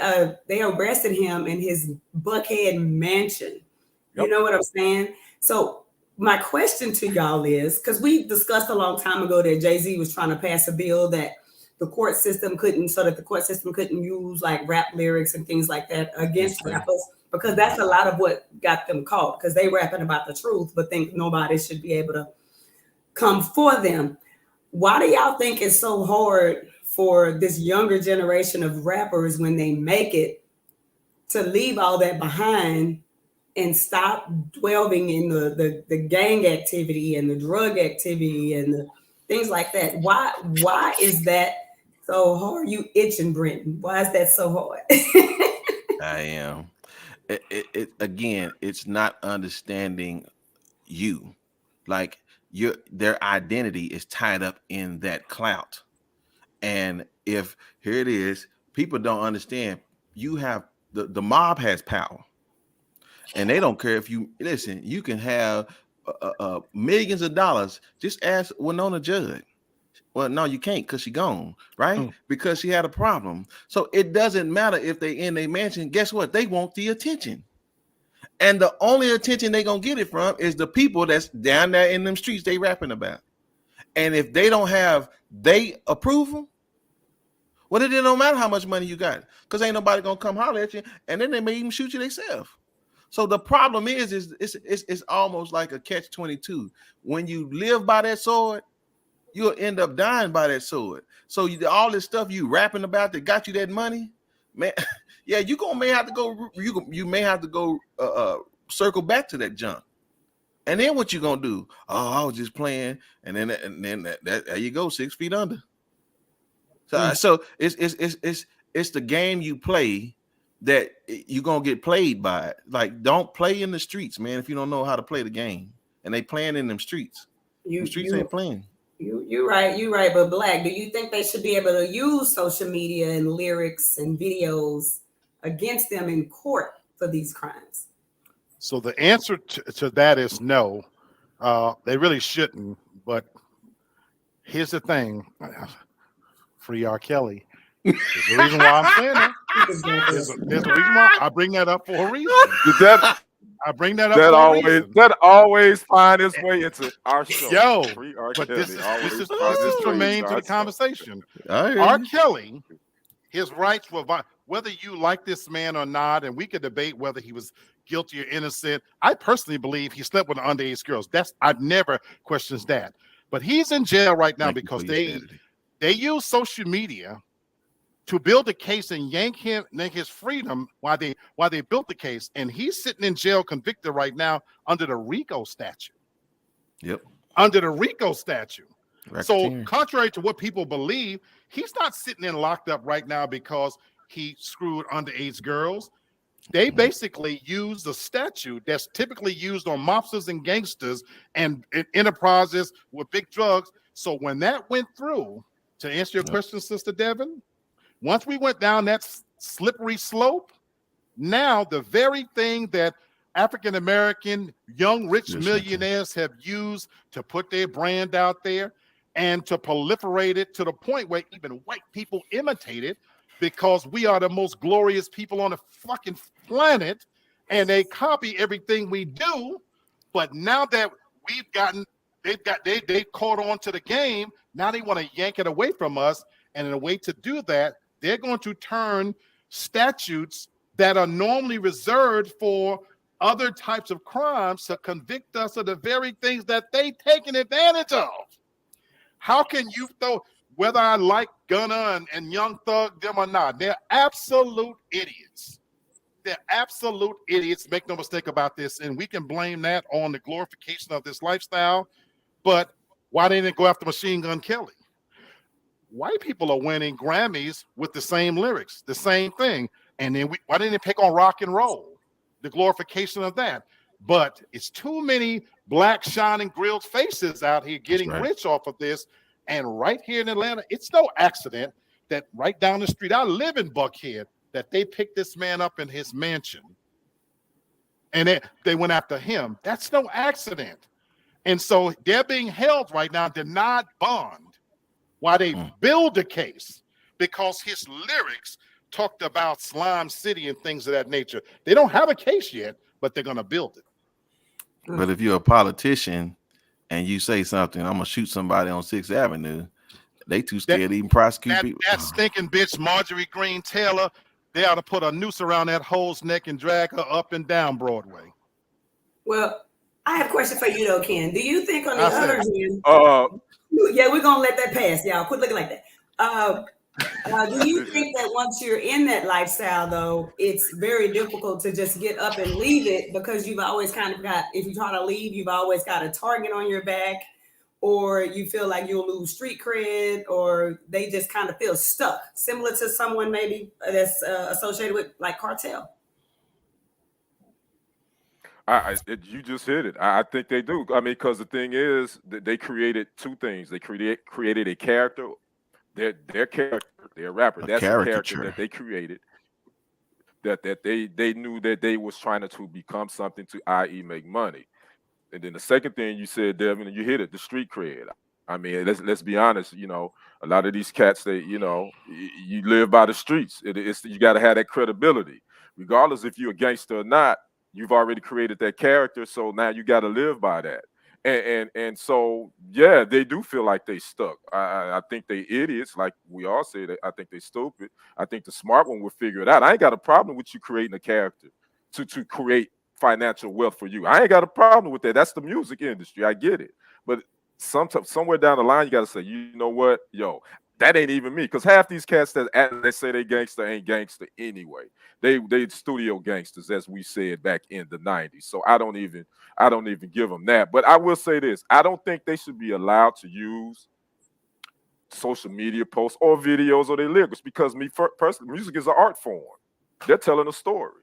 E: arrested him in his Buckhead mansion. You know what I'm saying? So my question to y'all is, because we discussed a long time ago that Jay-Z was trying to pass a bill that the court system couldn't use like rap lyrics and things like that against rappers, because that's a lot of what got them caught, because they rapping about the truth, but think nobody should be able to come for them. Why do y'all think it's so hard for this younger generation of rappers when they make it to leave all that behind and stop dwelling in the gang activity and the drug activity and the things like that? Why is that so hard? You itching, Brenton. Why is that so hard?
A: I am. Again, it's not understanding you. Like their identity is tied up in that clout. And if here it is, people don't understand, you have the mob has power. And they don't care if you listen, you can have millions of dollars. Just ask Winona Judd. Well, no, you can't because she gone, right? Because she had a problem. So it doesn't matter if they in a mansion. Guess what? They want the attention. And the only attention they gonna get it from is the people that's down there in them streets they rapping about. And if they don't have they approval, well, it don't matter how much money you got, because ain't nobody gonna come holler at you, and then they may even shoot you themselves. So the problem is it's almost like a catch-22. When you live by that sword, you'll end up dying by that sword. So all this stuff you rapping about that got you that money, man. Yeah, you may have to go circle back to that junk. And then what you gonna do? Oh, I was just playing, and then that there you go, 6 feet under. So it's the game you play that you're gonna get played by it. Like, don't play in the streets, man, if you don't know how to play the game. And they playing in them streets. The streets ain't playing.
E: You're right. But Black, do you think they should be able to use social media and lyrics and videos against them in court for these crimes?
D: So the answer to that is no. They really shouldn't. But here's the thing: free R. Kelly. There's a reason why I'm saying that. There's a reason why I bring that up for a reason. I bring that up for a reason.
C: That always find its way into our show.
D: Yo,
C: free R.
D: but
C: Kelly.
D: this is germane to the conversation.
A: R.
D: R. Kelly, his rights were whether you like this man or not, and we could debate whether he was guilty or innocent. I personally believe he slept with underage girls. I've never questioned that. But he's in jail right now because they use social media to build a case and yank his freedom while they built the case, and he's sitting in jail convicted right now under the RICO statute.
A: Yep.
D: Under the RICO statute.
A: Racketeering.
D: So contrary to what people believe, he's not sitting in locked up right now because he screwed underage girls. They basically use the statute that's typically used on mobsters and gangsters and enterprises with big drugs. So when that went through, to answer your question, Sister Devin, once we went down that slippery slope, now the very thing that African American young rich millionaires have used to put their brand out there and to proliferate it to the point where even white people imitate it because we are the most glorious people on the fucking planet, and they copy everything we do. But now that they caught on to the game, now they want to yank it away from us. And in a way to do that, they're going to turn statutes that are normally reserved for other types of crimes to convict us of the very things that they taken advantage of. How can you throw, whether I like Gunna and Young Thug them or not, they're absolute idiots. They're absolute idiots. Make no mistake about this. And we can blame that on the glorification of this lifestyle. But why didn't it go after Machine Gun Kelly? White people are winning Grammys with the same lyrics, the same thing. And then why didn't it pick on rock and roll? The glorification of that. But it's too many black shining grilled faces out here getting rich off of this. And right here in Atlanta, it's no accident that right down the street, I live in Buckhead, that they picked this man up in his mansion. And they went after him. That's no accident. And so they're being held right now, denied bond, while they build a case because his lyrics talked about Slime City and things of that nature. They don't have a case yet, but they're going to build it.
A: But if you're a politician and you say something, I'm going to shoot somebody on 6th Avenue, they too scared to even prosecute people.
D: That stinking bitch, Marjorie Green Taylor, they ought to put a noose around that hoe's neck and drag her up and down Broadway.
E: Well, I have a question for you, though, Ken. Do you think on the other hand, yeah, we're going to let that pass, y'all. Quit looking like that. Do you think that once you're in that lifestyle, though, it's very difficult to just get up and leave it because you've always kind of got, if you try to leave, you've always got a target on your back, or you feel like you'll lose street cred, or they just kind of feel stuck, similar to someone maybe that's associated with like cartel?
C: You just hit it. I think they do. I mean, because the thing is that they created two things. They created a character. Their character, their rapper. That's the character that they created. That they knew that they was trying to become something to, i.e., make money. And then the second thing you said, Devin, and you hit it, the street cred. I mean, let's be honest. You know, a lot of these cats, you live by the streets. It's you got to have that credibility, regardless if you're a gangster or not. You've already created that character, so now you got to live by that. And so, yeah, they do feel like they stuck. I think they idiots, like we all say. I think they stupid. I think the smart one will figure it out. I ain't got a problem with you creating a character to create financial wealth for you. I ain't got a problem with that. That's the music industry. I get it. But somewhere down the line, you got to say, you know what, yo, that ain't even me. Because half these cats that they say they gangster ain't gangster anyway. They studio gangsters, as we said back in the 90s. So I don't even give them that. But I will say this. I don't think they should be allowed to use social media posts or videos or their lyrics, because personally, music is an art form. They're telling a story.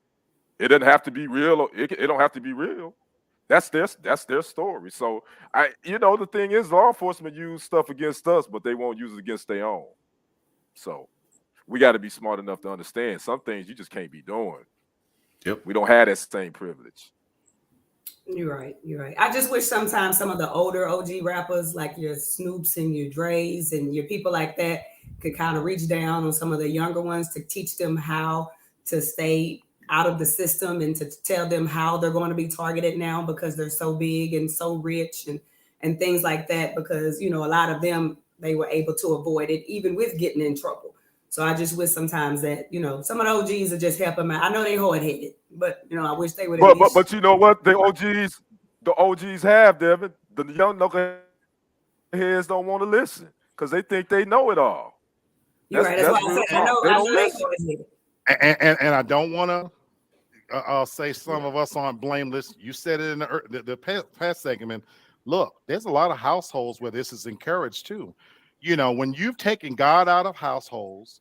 C: It doesn't have to be real. It don't have to be real. That's their story. So the thing is, law enforcement use stuff against us, but they won't use it against their own. So we got to be smart enough to understand some things you just can't be doing.
A: Yep.
C: We don't have that same privilege.
E: You're right. I just wish sometimes some of the older OG rappers, like your Snoops and your Dre's and your people like that, could kind of reach down on some of the younger ones to teach them how to stay out of the system and to tell them how they're going to be targeted now because they're so big and so rich and things like that, because, a lot of them, they were able to avoid it even with getting in trouble. So I just wish sometimes that, some of the OGs would just help them out. I know they hard-headed, but, I wish they would.
C: But you know what? The OGs have, Devin. The young knuckleheads don't want to listen because they think they know it all.
E: You're right. That's why I said I know they hard-headed.
D: And I don't want to I'll say some of us aren't blameless. You said it in the past segment. Look, there's a lot of households where this is encouraged too. When you've taken God out of households,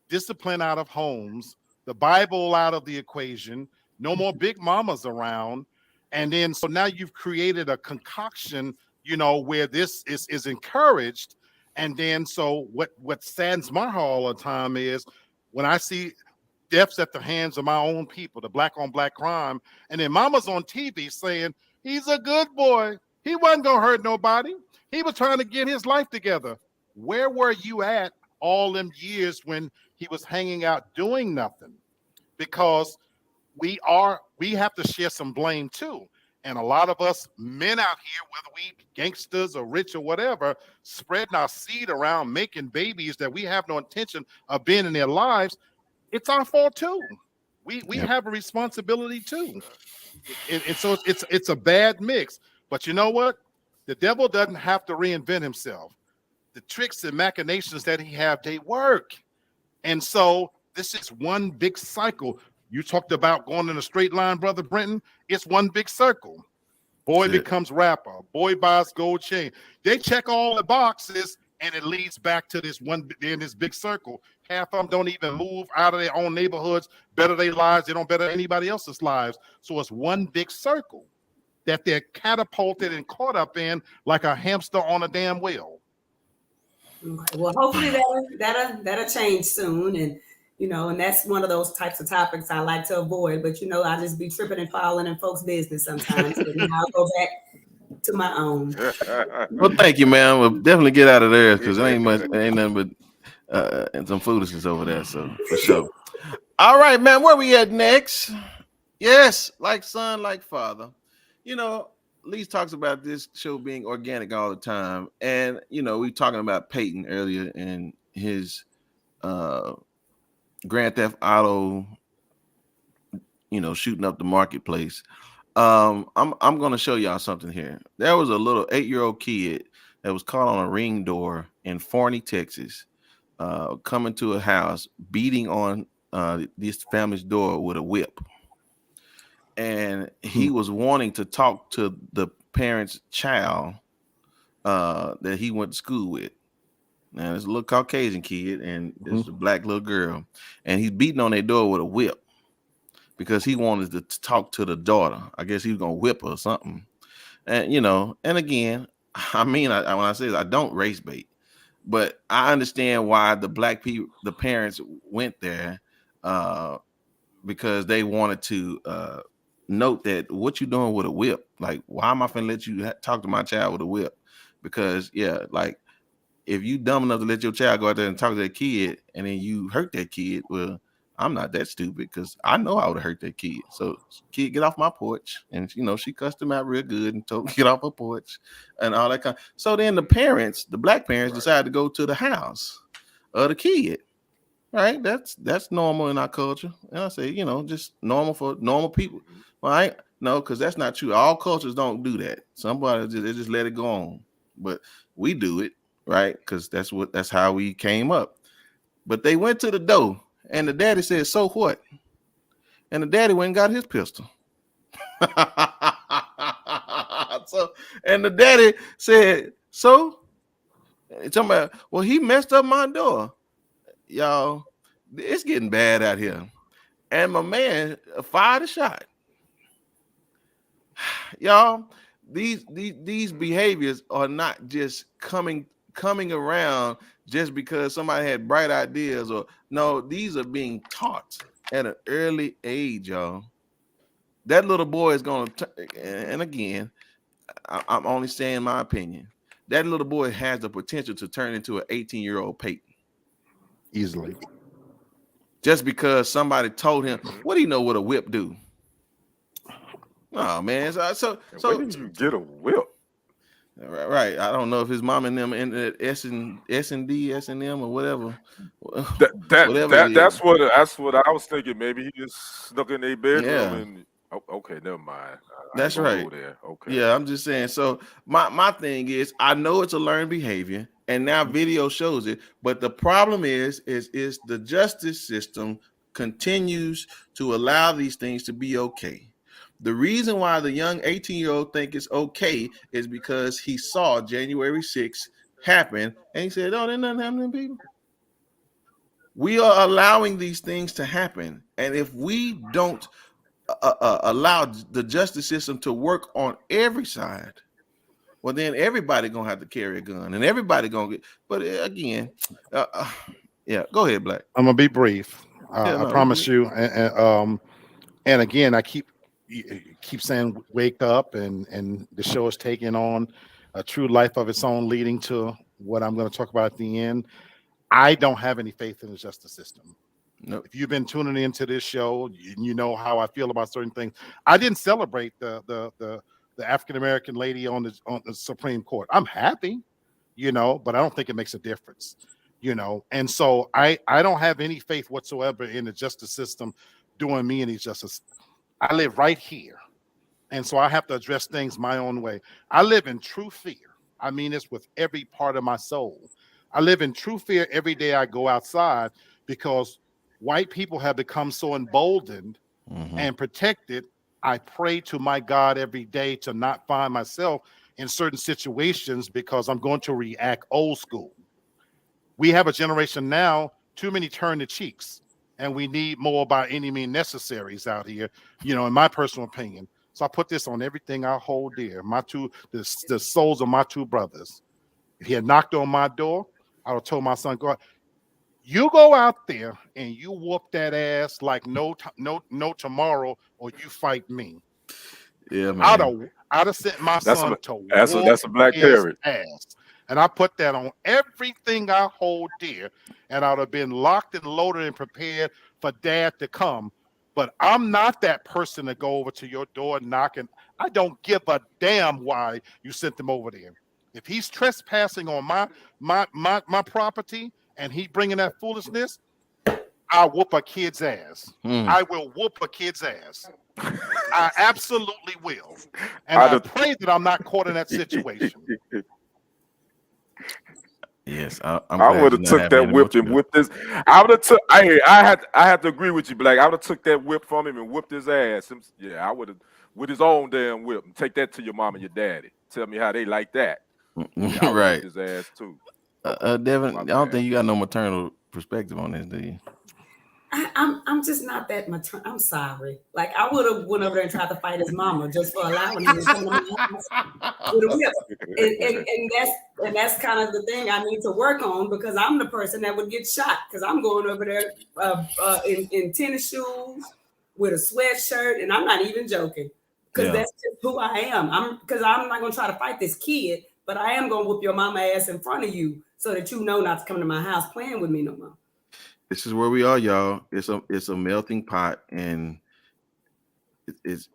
D: discipline out of homes, the Bible out of the equation, no more big mamas around. And then, so now you've created a concoction, where this is encouraged. And then, so what saddens my heart all the time is when I see deaths at the hands of my own people, the black on black crime. And then mama's on TV saying, he's a good boy. He wasn't going to hurt nobody. He was trying to get his life together. Where were you at all them years when he was hanging out doing nothing? Because we have to share some blame too. And a lot of us men out here, whether we gangsters or rich or whatever, spreading our seed around, making babies that we have no intention of being in their lives, it's our fault too. We have a responsibility too. And so it's a bad mix. But you know what? The devil doesn't have to reinvent himself. The tricks and machinations that he have, they work. And so this is one big cycle. You talked about going in a straight line, Brother Brenton. It's one big circle. Boy becomes rapper. Boy buys gold chain. They check all the boxes, and it leads back to this one in this big circle. Half of them don't even move out of their own neighborhoods, better their lives. They don't better anybody else's lives. So it's one big circle that they're catapulted and caught up in like a hamster on a damn wheel.
E: Okay. Well, hopefully that'll change soon. And and that's one of those types of topics I like to avoid. But I just be tripping and falling in folks' business sometimes. And I'll go back to my own.
A: Well, thank you, man. We'll definitely get out of there because ain't nothing but and some foolishness over there. So for sure. All right, man. Where we at next? Yes, like son, like father. Lee talks about this show being organic all the time, and we talking about Payton earlier in his Grand Theft Auto, shooting up the marketplace. I'm going to show y'all something here. There was a little 8-year-old kid that was caught on a ring door in Forney, Texas, coming to a house, beating on this family's door with a whip. And he was wanting to talk to the parent's child that he went to school with. Now, it's a little Caucasian kid, and it's a black little girl. And he's beating on their door with a whip because he wanted to talk to the daughter. I guess he was going to whip her or something. And, and again, when I say this, I don't race bait. But I understand why the black people, the parents went there because they wanted to note that what you doing with a whip? Like, why am I finna let you talk to my child with a whip? Because, if you dumb enough to let your child go out there and talk to that kid and then you hurt that kid, well, I'm not that stupid because I know I would have hurt that kid. So, kid, get off my porch. And, she cussed him out real good and told him to get off her porch and all that kind. So then the black parents decided to go to the house of the kid. Right? That's normal in our culture. And I say, just normal for normal people. Well, no, because that's not true. All cultures don't do that. Somebody they just let it go on. But we do it. Right, because that's how we came up. But they went to the door, and the daddy said, "So what?" And the daddy went and got his pistol. And the daddy said, "So," talking about, well, he messed up my door, y'all. It's getting bad out here, and my man fired a shot, y'all. These behaviors are not just coming around just because somebody had bright ideas, or no, these are being taught at an early age, y'all. That little boy is going to, and again, I'm only saying my opinion. That little boy has the potential to turn into an 18-year-old Payton.
D: Easily.
A: Just because somebody told him, what do you know what a whip do? Oh, man. So
C: where did you get a whip?
A: Right. I don't know if his mom and them in the S&D, S&M, or whatever.
C: That's what I was thinking. Maybe he just snuck in their bedroom and okay, never mind.
A: That's right.
C: There. Okay.
A: Yeah, I'm just saying. So my thing is, I know it's a learned behavior, and now video shows it. But the problem is the justice system continues to allow these things to be okay. The reason why the young 18-year-old think it's okay is because he saw January 6th happen, and he said, "Oh, there's nothing happening, people." We are allowing these things to happen, and if we don't allow the justice system to work on every side, well, then everybody gonna have to carry a gun, and everybody gonna get. But again, yeah, go ahead, Black.
D: I'm gonna be brief. I promise you. And again, I keep saying, wake up, and the show is taking on a true life of its own, leading to what I'm going to talk about at the end. I don't have any faith in the justice system.
A: Nope.
D: If you've been tuning into this show, you know how I feel about certain things. I didn't celebrate the African American lady on the Supreme Court. I'm happy, but I don't think it makes a difference, And so I don't have any faith whatsoever in the justice system doing me any justice. I live right here, and so I have to address things my own way. I live in true fear. I mean this with every part of my soul. I live in true fear every day I go outside, because white people have become so emboldened and protected. I pray to my God every day to not find myself in certain situations, because I'm going to react old school. We have a generation now, too many turn the cheeks, and we need more by any means necessaries out here, in my personal opinion. So I put this on everything I hold dear, the souls of my two brothers. If he had knocked on my door, I would have told my son, God, you go out there and you whoop that ass like no tomorrow, or you fight me.
A: Yeah, man.
D: I'd have sent my son to whoop
C: that's a black
D: his
C: parent.
D: ass. And I put that on everything I hold dear. And I would have been locked and loaded and prepared for dad to come. But I'm not that person to go over to your door knocking. I don't give a damn why you sent them over there. If he's trespassing on my property and he bringing that foolishness, I'll whoop a kid's ass. I will whoop a kid's ass. I absolutely will. And I pray that I'm not caught in that situation.
A: Yes,
C: I would have took that whip and whipped this. I would have took. I had to agree with you, Black. I would have took that whip from him and whipped his ass. Yeah, I would have with his own damn whip. And take that to your mom and your daddy. Tell me how they like that. Yeah,
A: right.
C: His ass too.
A: Devin, I don't think you got no maternal perspective on this, do you?
E: I'm just not that maternal. I'm sorry. Like, I would have went over there and tried to fight his mama just for allowing him to come to my house with a whip. And that's kind of the thing I need to work on, because I'm the person that would get shot, because I'm going over there in tennis shoes with a sweatshirt, and I'm not even joking, because that's just who I am. Because I'm not going to try to fight this kid, but I am going to whoop your mama ass in front of you so that you know not to come to my house playing with me no more.
A: This is where we are, y'all. It's a melting pot, and it's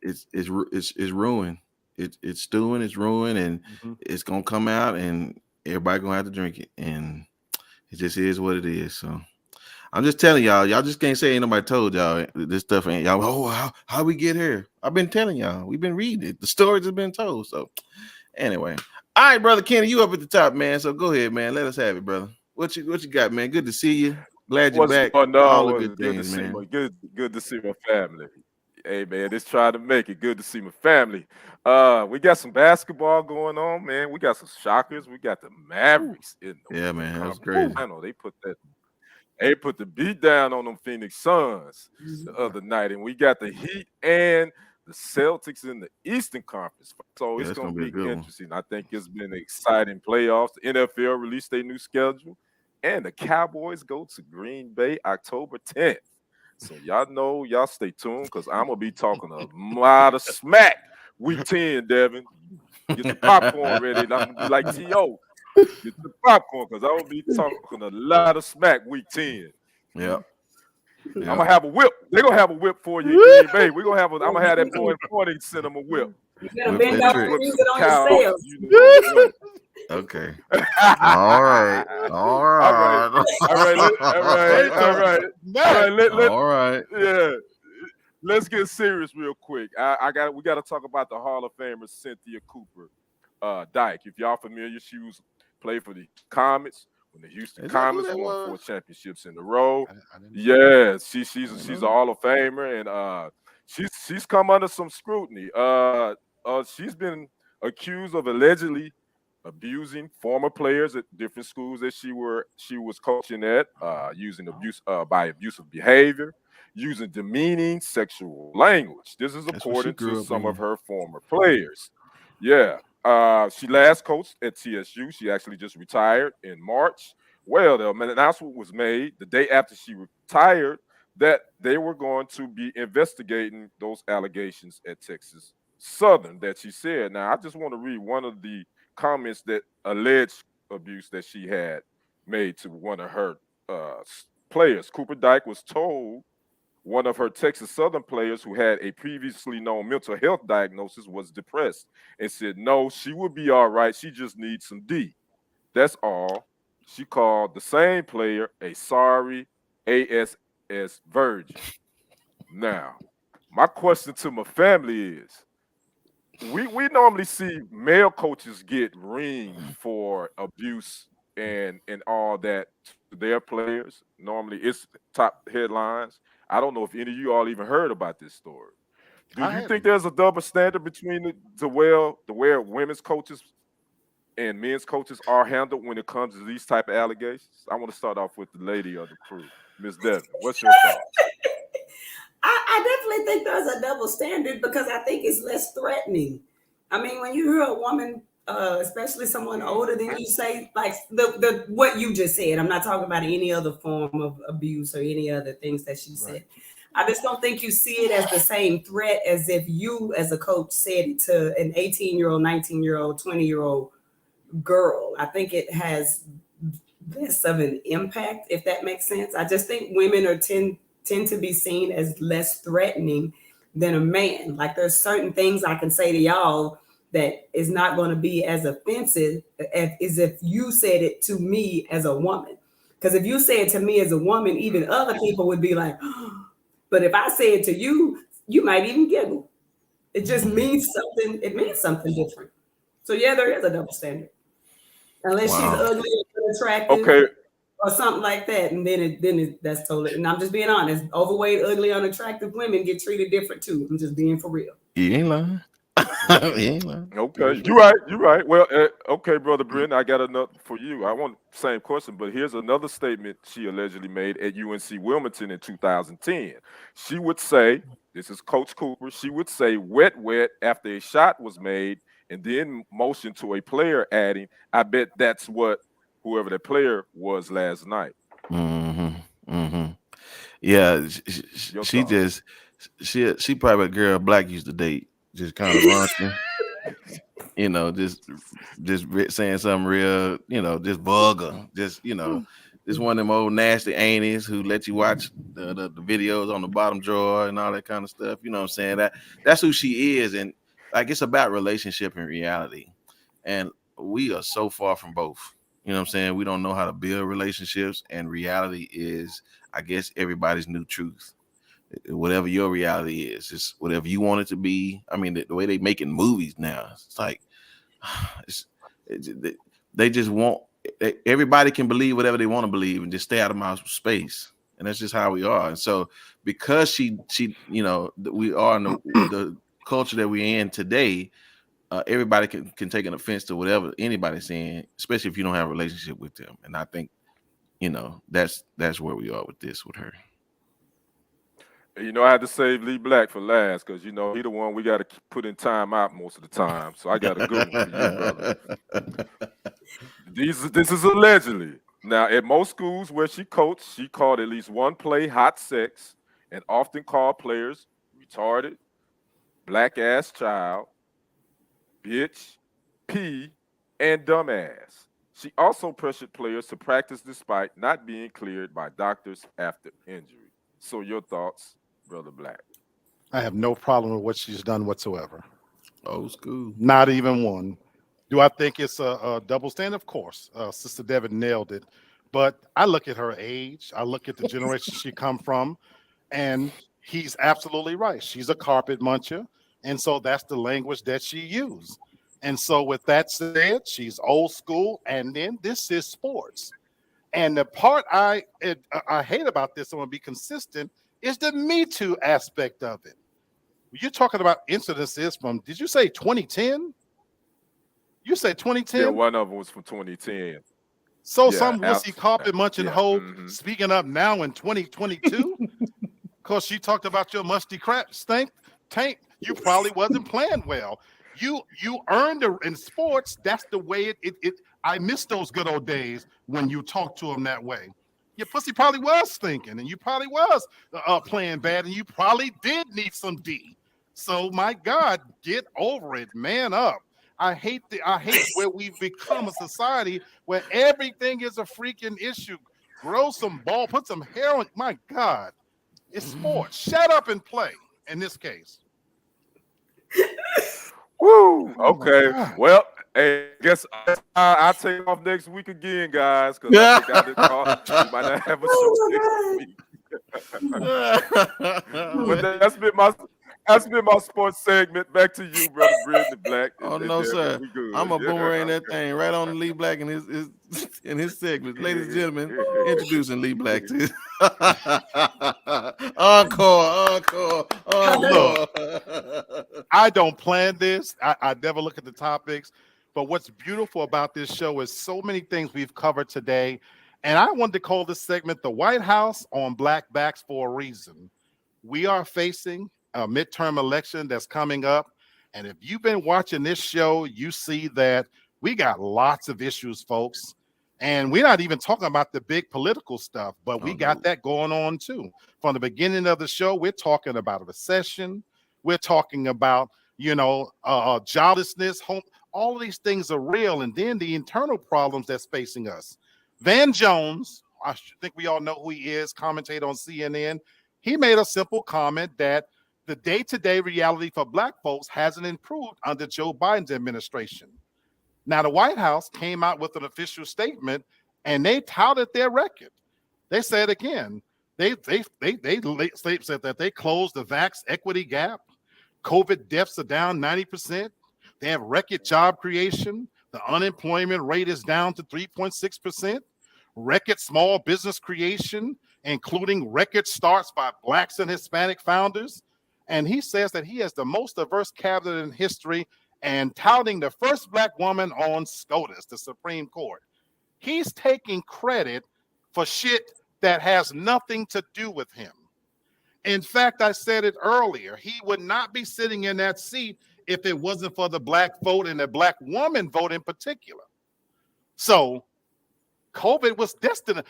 A: ruined. It's stewing, it's ruined, and it's gonna come out, and everybody gonna have to drink it, and it just is what it is. So I'm just telling y'all just can't say ain't nobody told y'all this stuff ain't y'all. Oh, how we get here? I've been telling y'all. We've been reading it. The stories have been told. So anyway, all right, brother Kenny, you up at the top, man. So go ahead, man. Let us have it, brother. What you got, man? Good to see you. Glad you're back. All the good things, man.
C: Good to see my family. Hey, man, just trying to make it. Good to see my family. We got some basketball going on, man. We got some shockers. We got the Mavericks in the
A: man, that's crazy.
C: I know they put the beat down on them Phoenix Suns the other night, and we got the Heat and the Celtics in the Eastern Conference. So it's going to be interesting. I think it's been exciting playoffs. The NFL released their new schedule. And the Cowboys go to Green Bay October 10th. So y'all stay tuned, because I'm going to be talking a lot of smack week 10, Devin. Get the popcorn ready. And I'm going to be like T.O. Get the popcorn, because I'm going to be talking a lot of smack week 10.
A: Yeah.
C: I'm going to have a whip. They're going to have a whip for you in Green Bay. I'm going to have that boy in 40 send them a whip.
E: You got to bend up and use it on yourself.
A: Okay. All right.
C: Yeah. Let's get serious real quick. We got to talk about the Hall of Famer Cynthia Cooper Dyke. If y'all familiar, she played for the Comets when the Houston Comets won 4 championships in a row. Yeah, she's a Hall of Famer, and she's come under some scrutiny. She's been accused of allegedly abusing former players at different schools that she was coaching at, using by abusive behavior, using demeaning sexual language. This is according to some of her former players. Yeah. She last coached at TSU. She actually just retired in March. Well, the announcement was made the day after she retired. that they were going to be investigating those allegations at Texas Southern that she said. Now, I just want to read one of the comments that alleged abuse that she had made to one of her players. Cooper Dyke was told one of her Texas Southern players who had a previously known mental health diagnosis was depressed and said, no, she will be all right. She just needs some D. That's all. She called the same player a sorry ASS virgin. Now, my question to my family is, we normally see male coaches get rings for abuse and all that to their players. Normally, it's top headlines. I don't know if any of you all even heard about this story. Do you think there's a double standard between the way women's coaches and men's coaches are handled when it comes to these type of allegations? I want to start off with the lady of the crew, Ms. Devin. What's your thoughts?
E: I definitely think there's a double standard because I think it's less threatening. I mean, when you hear a woman, especially someone older than you, say like the what you just said, I'm not talking about any other form of abuse or any other things that she said. I just don't think you see it as the same threat as if you, as a coach, said it to an 18-year-old, 19-year-old, 20-year-old girl. I think it has less of an impact, if that makes sense. I just think women tend to be seen as less threatening than a man. Like there's certain things I can say to y'all that is not going to be as offensive as if you said it to me as a woman. Because if you say it to me as a woman, even other people would be like, oh. But if I say it to you, you might even giggle. It just means something. It means something different. So yeah, there is a double standard. Unless she's ugly and attractive.
C: Okay.
E: Or something like that, and then that's totally. And I'm just being honest. Overweight, ugly, unattractive women get treated different too. I'm just being for real.
A: You ain't lying. You ain't lying.
C: Okay, you're right. Well, okay, Brother Brent, I got another for you. I want the same question, but here's another statement she allegedly made at UNC Wilmington in 2010. She would say, this is Coach Cooper, she would say, wet, after a shot was made, and then motion to a player adding, I bet that's what whoever the player was last night.
A: Yeah, she probably a girl Black used to date, just kind of raunchy, just saying something real, just vulgar, just one of them old nasty aunties who let you watch the videos on the bottom drawer and all that kind of stuff. You know what I'm saying? That's who she is, and like it's about relationship and reality, and we are so far from both. You know what I'm saying? We don't know how to build relationships, and reality is, I guess, everybody's new truth. Whatever your reality is, it's whatever you want it to be. I mean, the way they making movies now, it's like they just want everybody can believe whatever they want to believe and just stay out of my space. And that's just how we are. And so because she we are in the culture that we're in today, everybody can take an offense to whatever anybody's saying, especially if you don't have a relationship with them. And I think, that's where we are with this with her.
C: I had to save Lee Black for last because, he the one we got to put in time out most of the time. So I got a good one for you, brother. This is allegedly. Now, at most schools where she coached, she called at least one play hot sex and often called players retarded, black-ass child, bitch, pee, and dumbass. She also pressured players to practice despite not being cleared by doctors after injury. So your thoughts, Brother Black?
D: I have no problem with what she's done whatsoever.
A: Old school.
D: Not even one. Do I think it's a double standard? Of course. Sister Devin nailed it. But I look at her age. I look at the generation she come from. And he's absolutely right. She's a carpet muncher. And so that's the language that she used. And so with that said, she's old school. And then this is sports. And the part I hate about this, I'm going to be consistent, is the Me Too aspect of it. You're talking about incidences from, did you say 2010? You say 2010?
C: Yeah, one of them was from 2010.
D: So some wussy carpet munching hoe speaking up now in 2022? Because she talked about your musty crap tank. You probably wasn't playing well. You earned it in sports. That's the way it I miss those good old days when you talk to them that way. Your pussy probably was stinking, and you probably was playing bad, and you probably did need some D. So my God, get over it, man up. I hate where we've become a society where everything is a freaking issue. Grow some ball, put some hair on. My God, it's sports. Shut up and play. In this case.
C: Woo.
D: Oh
C: Okay. Well, hey, guess I'll take off next week again, guys, because I think I did call. We might not have a show next week. But that's been my sports segment. Back to you, brother Brittany Black.
A: Oh no, sir.
C: We good.
A: I'm a boomerang that thing right on Lee Black and his segment. Ladies and gentlemen, introducing Lee Black to his encore.
D: Look, I don't plan this. I never look at the topics. But what's beautiful about this show is so many things we've covered today. And I wanted to call this segment The White House on Black Backs for a reason. We are facing a midterm election that's coming up. And if you've been watching this show, you see that we got lots of issues, folks. And we're not even talking about the big political stuff, but we got that going on too. From the beginning of the show, we're talking about a recession. We're talking about, joblessness, home. All of these things are real. And then the internal problems that's facing us. Van Jones, I think we all know who he is, commentator on CNN. He made a simple comment that the day-to-day reality for Black folks hasn't improved under Joe Biden's administration. Now, the White House came out with an official statement, and they touted their record. They said again, they said that they closed the vax equity gap. COVID deaths are down 90%. They have record job creation. The unemployment rate is down to 3.6%. Record small business creation, including record starts by Blacks and Hispanic founders. And he says that he has the most diverse cabinet in history and touting the first Black woman on SCOTUS, the Supreme Court. He's taking credit for shit that has nothing to do with him. In fact, I said it earlier, he would not be sitting in that seat if it wasn't for the Black vote and the Black woman vote in particular. So COVID was destined.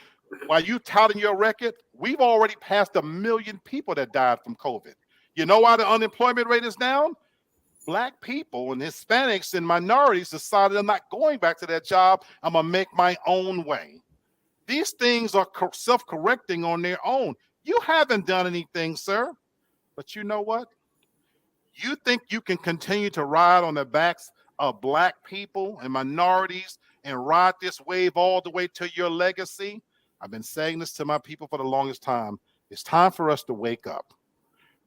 D: While you touting your record, we've already passed 1 million people that died from COVID. You know why the unemployment rate is down? Black people and Hispanics and minorities decided I'm not going back to that job. I'm going to make my own way. These things are self-correcting on their own. You haven't done anything, sir. But you know what? You think you can continue to ride on the backs of Black people and minorities and ride this wave all the way to your legacy? I've been saying this to my people for the longest time. It's time for us to wake up.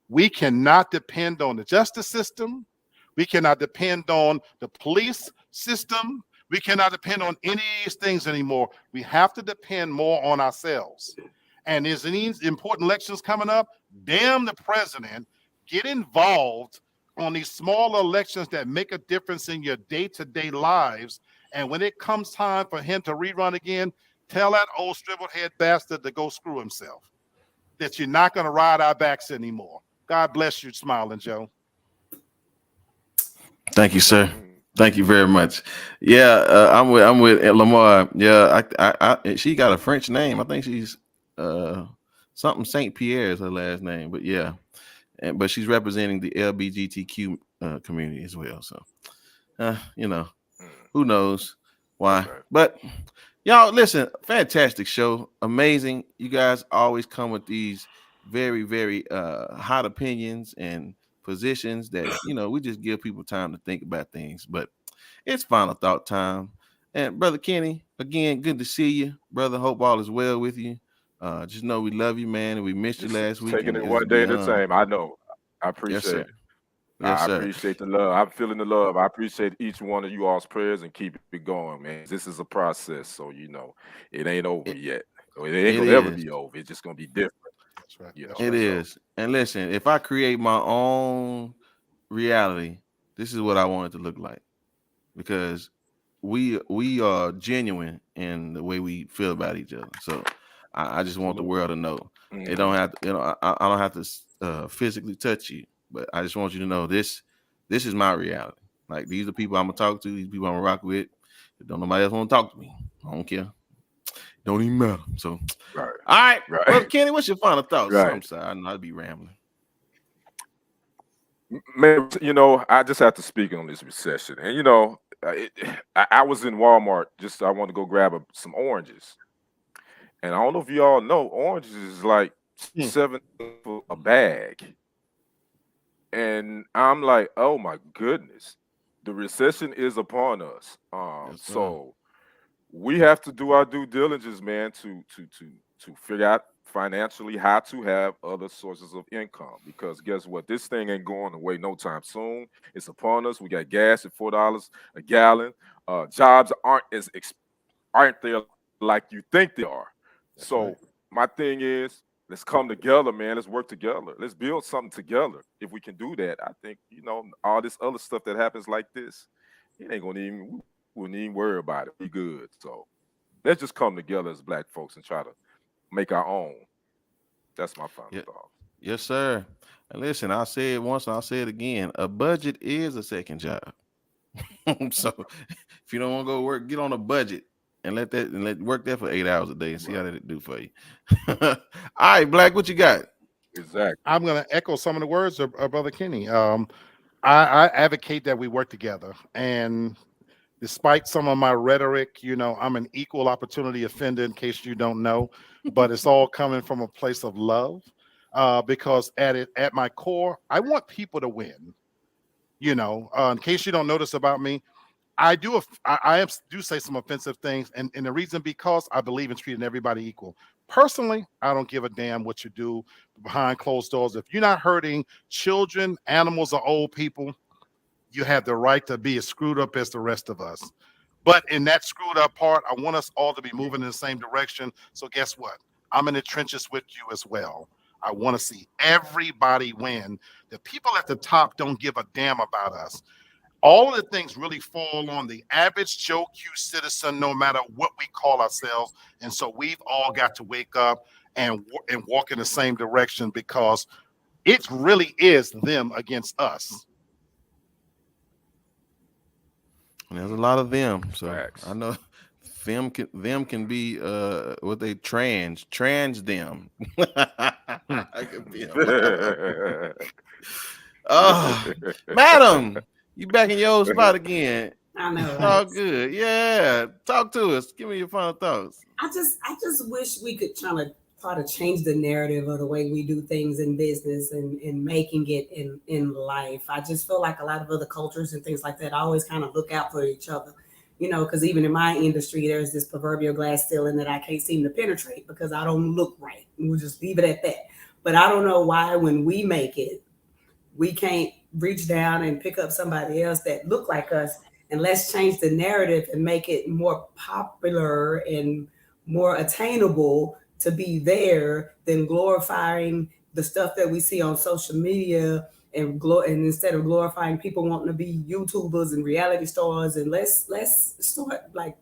D: We cannot depend on the justice system. We cannot depend on the police system. We cannot depend on any of these things anymore. We have to depend more on ourselves. And there's these important elections coming up. Damn the president. Get involved on these small elections that make a difference in your day-to-day lives. And when it comes time for him to rerun again, tell that old shriveled-head bastard to go screw himself. That you're not going to ride our backs anymore. God bless you, Smiling Joe.
A: Thank you, sir. Thank you very much. Yeah, I'm with Lamar. Yeah, I she got a French name. I think she's something Saint Pierre is her last name. But yeah, but she's representing the LGBTQ community as well. So, who knows why? But y'all, listen, fantastic show, amazing. You guys always come with these very, very hot opinions and positions that we just give people time to think about things. But it's final thought time. And Brother Kenny, again, good to see you, brother. Hope all is well with you. Just know we love you, man, and we missed you last week.
C: Taking it one day at a time. I know. I appreciate it.
A: Yes,
C: I
A: sir.
C: appreciate the love. I'm feeling the love. I appreciate each one of you all's prayers and keep it going, man. This is a process, so it ain't over yet. It ain't gonna ever be over. It's just gonna be different.
D: That's right.
A: It is. And listen, if I create my own reality, this is what I want it to look like. Because we are genuine in the way we feel about each other. So I just want the world to know. It don't have to, I don't have to physically touch you, but I just want you to know this is my reality. Like, these are people I'm gonna talk to, these people I'm gonna rock with. If don't nobody else want to talk to me, I don't care. don't even matter. So,
C: Right.
A: all right,
C: Right.
A: Brother Kenny, what's your final thoughts?
C: Right.
A: I'm sorry, I know I'd be rambling.
C: Man, I just have to speak on this recession. And, I was in Walmart, I want to go grab some oranges. And I don't know if y'all know, oranges is like $7 for a bag. And I'm like, oh my goodness, the recession is upon us.
A: Yes, sir.
C: So we have to do our due diligence, man, to figure out financially how to have other sources of income. Because guess what? This thing ain't going away no time soon. It's upon us. We got gas at $4 a gallon. Jobs aren't there like you think they are.
A: That's
C: So
A: right.
C: my thing is, let's come together, man. Let's work together. Let's build something together. If we can do that, I think, all this other stuff that happens like this, it ain't gonna even, we wouldn't even worry about it. Be good. So let's just come together as Black folks and try to make our own. That's my final thought.
A: Yes, sir. And listen, I'll say it once and I'll say it again. A budget is a second job. So if you don't want to go work, get on a budget and let work there for 8 hours a day and see how that do for you. All right, Black, what you got?
C: Exactly.
D: I'm going to echo some of the words of Brother Kenny. I advocate that we work together. And despite some of my rhetoric, I'm an equal opportunity offender, in case you don't know, but it's all coming from a place of love. Because at my core, I want people to win. In case you don't notice about me, I do say some offensive things, and the reason because I believe in treating everybody equal. Personally, I don't give a damn what you do behind closed doors. If you're not hurting children, animals, or old people, you have the right to be as screwed up as the rest of us. But in that screwed up part, I want us all to be moving in the same direction. So guess what? I'm in the trenches with you as well. I want to see everybody win. The people at the top don't give a damn about us. All of the things really fall on the average Joe Q citizen, no matter what we call ourselves. And so we've all got to wake up and walk in the same direction, because it really is them against us.
A: And there's a lot of them. So
C: Facts.
A: I know them can be what they trans them. I could be Madam, you back in your old spot again.
E: I know.
A: All good. Yeah. Talk to us. Give me your final thoughts.
E: I just wish we could try to change the narrative of the way we do things in business and making it in life. I just feel like a lot of other cultures and things like that always kind of look out for each other, because even in my industry, there's this proverbial glass ceiling that I can't seem to penetrate because I don't look right. We'll just leave it at that. But I don't know why when we make it, we can't reach down and pick up somebody else that look like us, and let's change the narrative and make it more popular and more attainable to be there than glorifying the stuff that we see on social media and instead of glorifying people wanting to be YouTubers and reality stars. And let's start like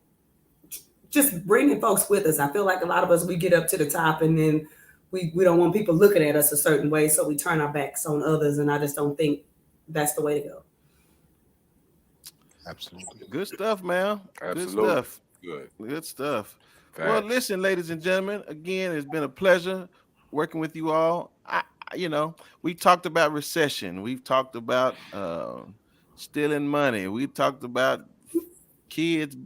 E: just bringing folks with us. I feel like a lot of us, we get up to the top and then we don't want people looking at us a certain way, so we turn our backs on others. And I just don't think that's the way to go.
D: Absolutely.
A: Good stuff, man.
C: Absolutely.
A: Good stuff.
C: Good
A: stuff.
C: Facts.
A: Well, listen, ladies and gentlemen, again, it's been a pleasure working with you all. We talked about recession. We've talked about stealing money. We talked about kids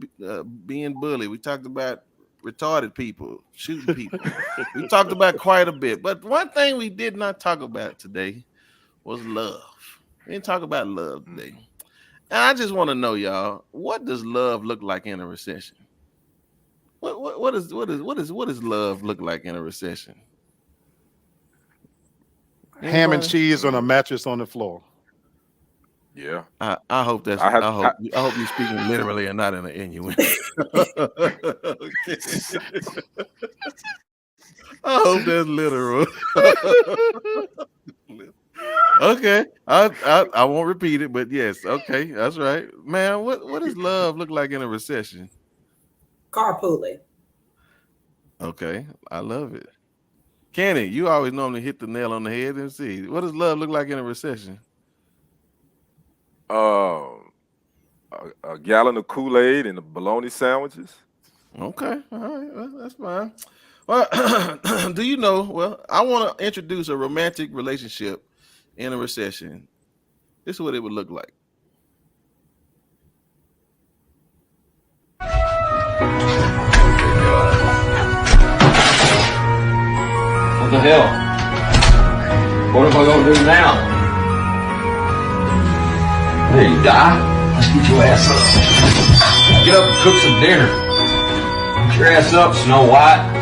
A: being bullied. We talked about retarded people shooting people. We talked about quite a bit. But one thing we did not talk about today was love. We didn't talk about love today. And I just want to know, y'all, what does love look like in a recession? What does love look like in a recession?
D: Ham and cheese on a mattress on the floor.
C: Yeah.
A: I hope that's I hope you're speaking literally and not in an innuendo. I hope that's literal. Okay, I won't repeat it, but yes, okay, that's right, man. What does love look like in a recession?
E: Carpooling.
A: Okay, I love it. Kenny, you always normally hit the nail on the head. And see, what does love look like in a recession?
C: A gallon of Kool-Aid and the bologna sandwiches.
A: Okay, all right, well, that's fine. Well, do you know? Well, I want to introduce a romantic relationship in a recession. This is what it would look like.
G: What the hell? What am I gonna do now? Hey, you die? Let's get your ass up. Get up and cook some dinner. Get your ass up, Snow White.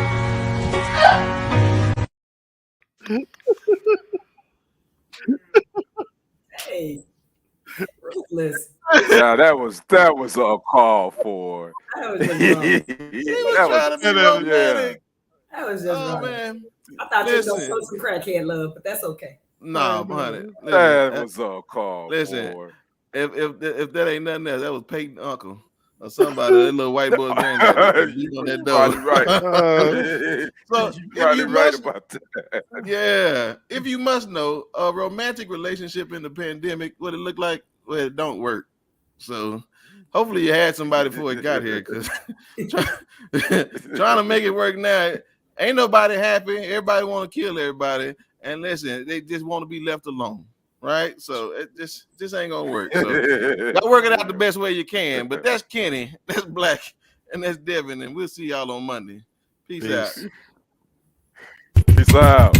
E: Hey, ruthless.
C: Yeah, that was a call for.
E: That was just wrong.
A: He was trying to be romantic.
E: That was just
A: Oh
E: wrong.
A: man,
E: I thought you was gonna
A: listen.
E: show some crackhead love, but that's okay.
A: No, honey.
C: That was a call
A: Listen,
C: for.
A: if that ain't nothing else, that was Payton uncle or somebody. That little white boy granddaddy beat on that door.
C: Right.
A: So
C: You probably right about that.
A: yeah, if you must know, a romantic relationship in the pandemic, what it looked like, well, it don't work. So hopefully you had somebody before it got here, because trying to make it work now, ain't nobody happy. Everybody want to kill everybody, and listen, they just want to be left alone, right? So it just ain't gonna work. So y'all work it out the best way you can. But that's Kenny, that's Black, and that's Devin, and we'll see y'all on Monday. Peace out.
C: Peace out.